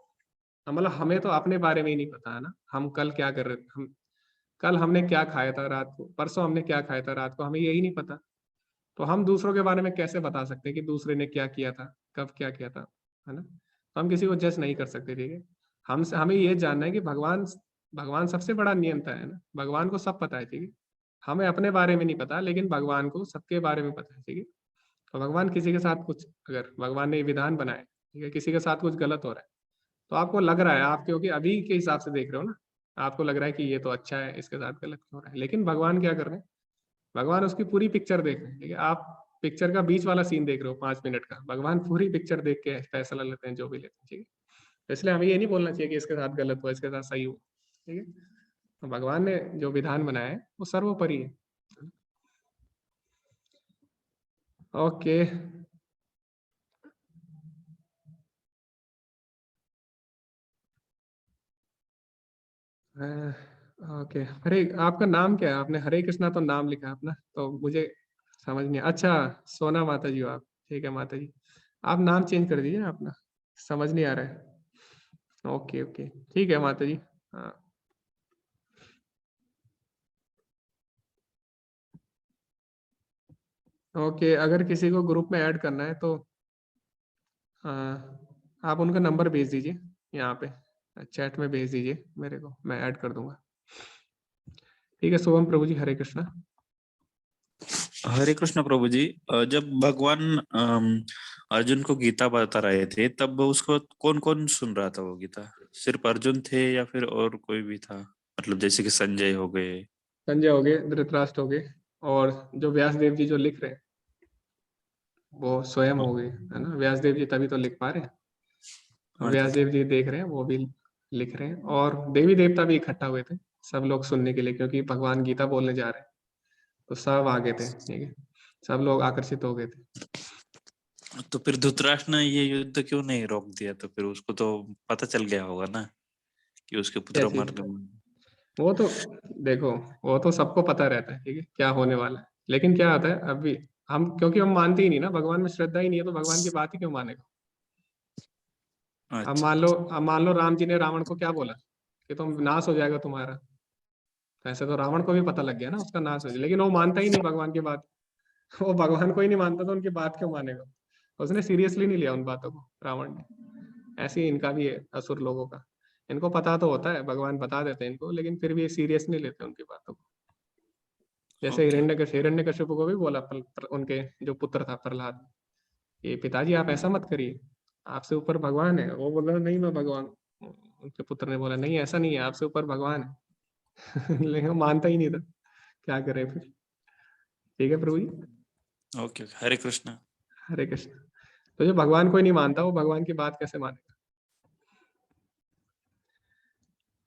मतलब हमें तो अपने बारे में ही नहीं पता है ना, हम कल क्या कर रहे थे, हम कल हमने क्या खाया था रात को, परसों हमने क्या खाया था रात को, हमें यही नहीं पता। तो हम दूसरों के बारे में कैसे बता सकते हैं कि दूसरे ने क्या किया था, कब क्या किया था, है ना। तो हम किसी को जज नहीं कर सकते, ठीक है। हमें ये जानना है कि भगवान भगवान सबसे बड़ा नियंता है ना, भगवान को सब पता है, ठीक है। हमें अपने बारे में नहीं पता, लेकिन भगवान को सबके बारे में पता है, ठीक है। तो भगवान किसी के साथ कुछ, अगर भगवान ने विधान बनाए, ठीक है, किसी के साथ कुछ गलत हो रहा है, तो आपको लग रहा है, आप क्योंकि अभी के हिसाब से देख रहे हो ना, आपको लग रहा है कि ये तो अच्छा है, इसके साथ गलत हो रहा है। लेकिन भगवान क्या कर रहे हैं, भगवान उसकी पूरी पिक्चर देख रहे हैं, ठीक है। आप पिक्चर का बीच वाला सीन देख रहे हो 5 मिनट का, भगवान पूरी पिक्चर देख के फैसला लेते हैं जो भी लेते हैं, ठीक है। तो इसलिए हमें ये नहीं बोलना चाहिए कि इसके साथ गलत हुआ, इसके साथ सही हुआ, ठीक है। तो भगवान ने जो विधान बनाया है वो सर्वोपरि है। Okay, okay. हरे, आपका नाम क्या है, आपने हरे कृष्णा तो नाम लिखा है अपना, तो मुझे समझ नहीं। अच्छा, सोना माता जी हो आप, ठीक है माता जी। आप नाम चेंज कर दीजिए अपना, समझ नहीं आ रहा है। ओके ओके, ठीक है माता जी। हाँ, ओके। अगर किसी को ग्रुप में ऐड करना है तो आप उनका नंबर भेज दीजिए, यहाँ पे चैट में भेज दीजिए मेरे को, मैं ऐड कर दूंगा। ठीक है, शुभम प्रभु जी, हरे कृष्णा। हरे कृष्ण प्रभु जी। जब भगवान अर्जुन को गीता बता रहे थे तब उसको कौन कौन सुन रहा था वो गीता? सिर्फ अर्जुन थे या फिर और कोई भी था? मतलब जैसे कि संजय हो गए। संजय हो गए, धृतराष्ट्र हो गए, और जो व्यास देव जी जो लिख रहे हैं वो स्वयं हो गए, है ना। व्यास देव जी तभी तो लिख पा रहे हैं, तो व्यास देव जी देख रहे हैं, वो भी लिख रहे हैं, और देवी देवता भी इकट्ठा हुए थे सब लोग सुनने के लिए, क्योंकि भगवान गीता बोलने जा रहे हैं। तो सब आगे थे, ठीक है, सब लोग आकर्षित हो गए थे। तो फिर धृतराष्ट्र ने ये युद्ध क्यों नहीं रोक दिया? तो फिर उसको तो पता चल गया होगा ना कि उसके पुत्र क्या चीज? मर गए। वो तो देखो, वो तो सबको पता रहता है, ठीक है, क्या होने वाला है। लेकिन क्या होता है अभी हम, क्योंकि हम मानते ही नहीं ना, भगवान में श्रद्धा ही नहीं है, तो भगवान की बात ही क्यों मानेगा। अच्छा। अब मान लो राम जी ने रावण को क्या बोला कि तुम नाश हो जाएगा तुम्हारा, तो ऐसे तो रावण को भी पता लग गया ना उसका नाश हो जाए, लेकिन वो मानता ही नहीं भगवान की बात। वो भगवान को ही नहीं मानता तो उनकी बात क्यों मानेगा। उसने सीरियसली नहीं लिया उन बातों को, रावण ने। ऐसे ही इनका भी है, असुर लोगों का। इनको पता तो होता है, भगवान बता देते हैं इनको, लेकिन फिर भी ये सीरियस नहीं लेते उनकी बातों को। जैसे ओके। हिरण्यकशिपु को भी बोला उनके जो पुत्र था प्रहलाद, ये पिताजी आप ऐसा मत करिए, आपसे ऊपर भगवान है। वो बोल रहा नहीं मैं भगवान। उनके पुत्र ने बोला नहीं ऐसा नहीं है, आपसे ऊपर भगवान है। लेकिन वो मानता ही नहीं था, क्या करे फिर। ठीक है प्रभु जी, ओके, हरे कृष्ण। हरे कृष्ण। तो जो भगवान को ही नहीं मानता वो भगवान की बात कैसे मानेगा।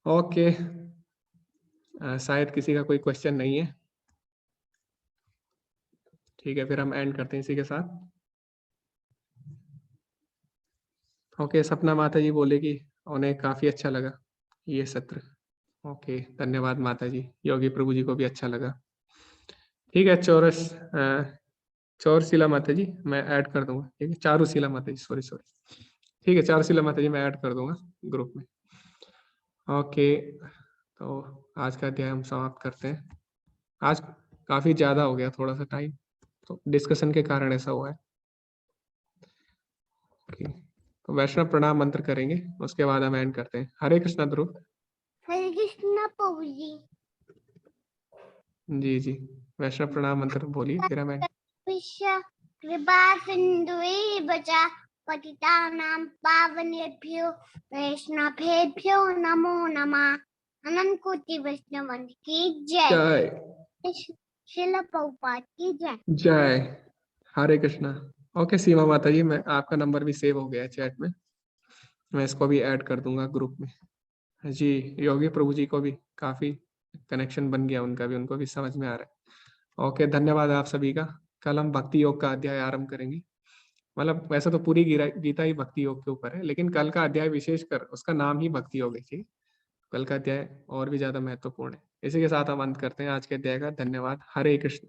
ओके, शायद किसी का कोई क्वेश्चन नहीं है। ठीक है, फिर हम एंड करते हैं इसी के साथ। ओके, सपना माता जी बोले कि उन्हें काफी अच्छा लगा ये सत्र। ओके, धन्यवाद माता जी। योगी प्रभु जी को भी अच्छा लगा। ठीक है, चौरशिला माता जी मैं ऐड कर दूंगा, ठीक है, चारुशिला माता जी, सॉरी सॉरी। ठीक है, चारुशिला माता जी मैं ऐड कर दूंगा ग्रुप में। ओके, तो आज का अध्याय हम समाप्त करते हैं। आज काफी ज्यादा हो गया थोड़ा सा टाइम, तो डिस्कशन के कारण ऐसा हुआ है। ओके, तो वैष्णव प्रणाम मंत्र करेंगे, उसके बाद हम एंड करते हैं। हरे कृष्णा ध्रुव। हरे कृष्णा प्रभु जी। जी जी, वैष्णव प्रणाम मंत्र बोलिए, फिर हम एंड। विश्व कृपा सिंधुवे बचा पतितानां पावनेभ्यो वैष्णवेभ्यो नमो नमः। अनंत कोटि वैष्णव की जय। जय शिला प्रभुपाद की जय। जय। हरे कृष्णा। ओके सीमा माता जी, मैं आपका नंबर भी सेव हो गया है चैट में, मैं इसको भी ऐड कर दूंगा ग्रुप में। जी, योगी प्रभु जी को भी काफी कनेक्शन बन गया उनका भी, उनको भी समझ में आ रहा है। ओके, धन्यवाद आप सभी का। कल हम भक्ति योग का अध्याय आरंभ करेंगे। मतलब वैसे तो पूरी गीता ही भक्ति योग के ऊपर है, लेकिन कल का अध्याय विशेषकर उसका नाम ही भक्ति योग है। ठीक, कल का अध्याय और भी ज्यादा महत्वपूर्ण है। इसी के साथ हम अंत करते हैं आज के अध्याय का। धन्यवाद। हरे कृष्ण।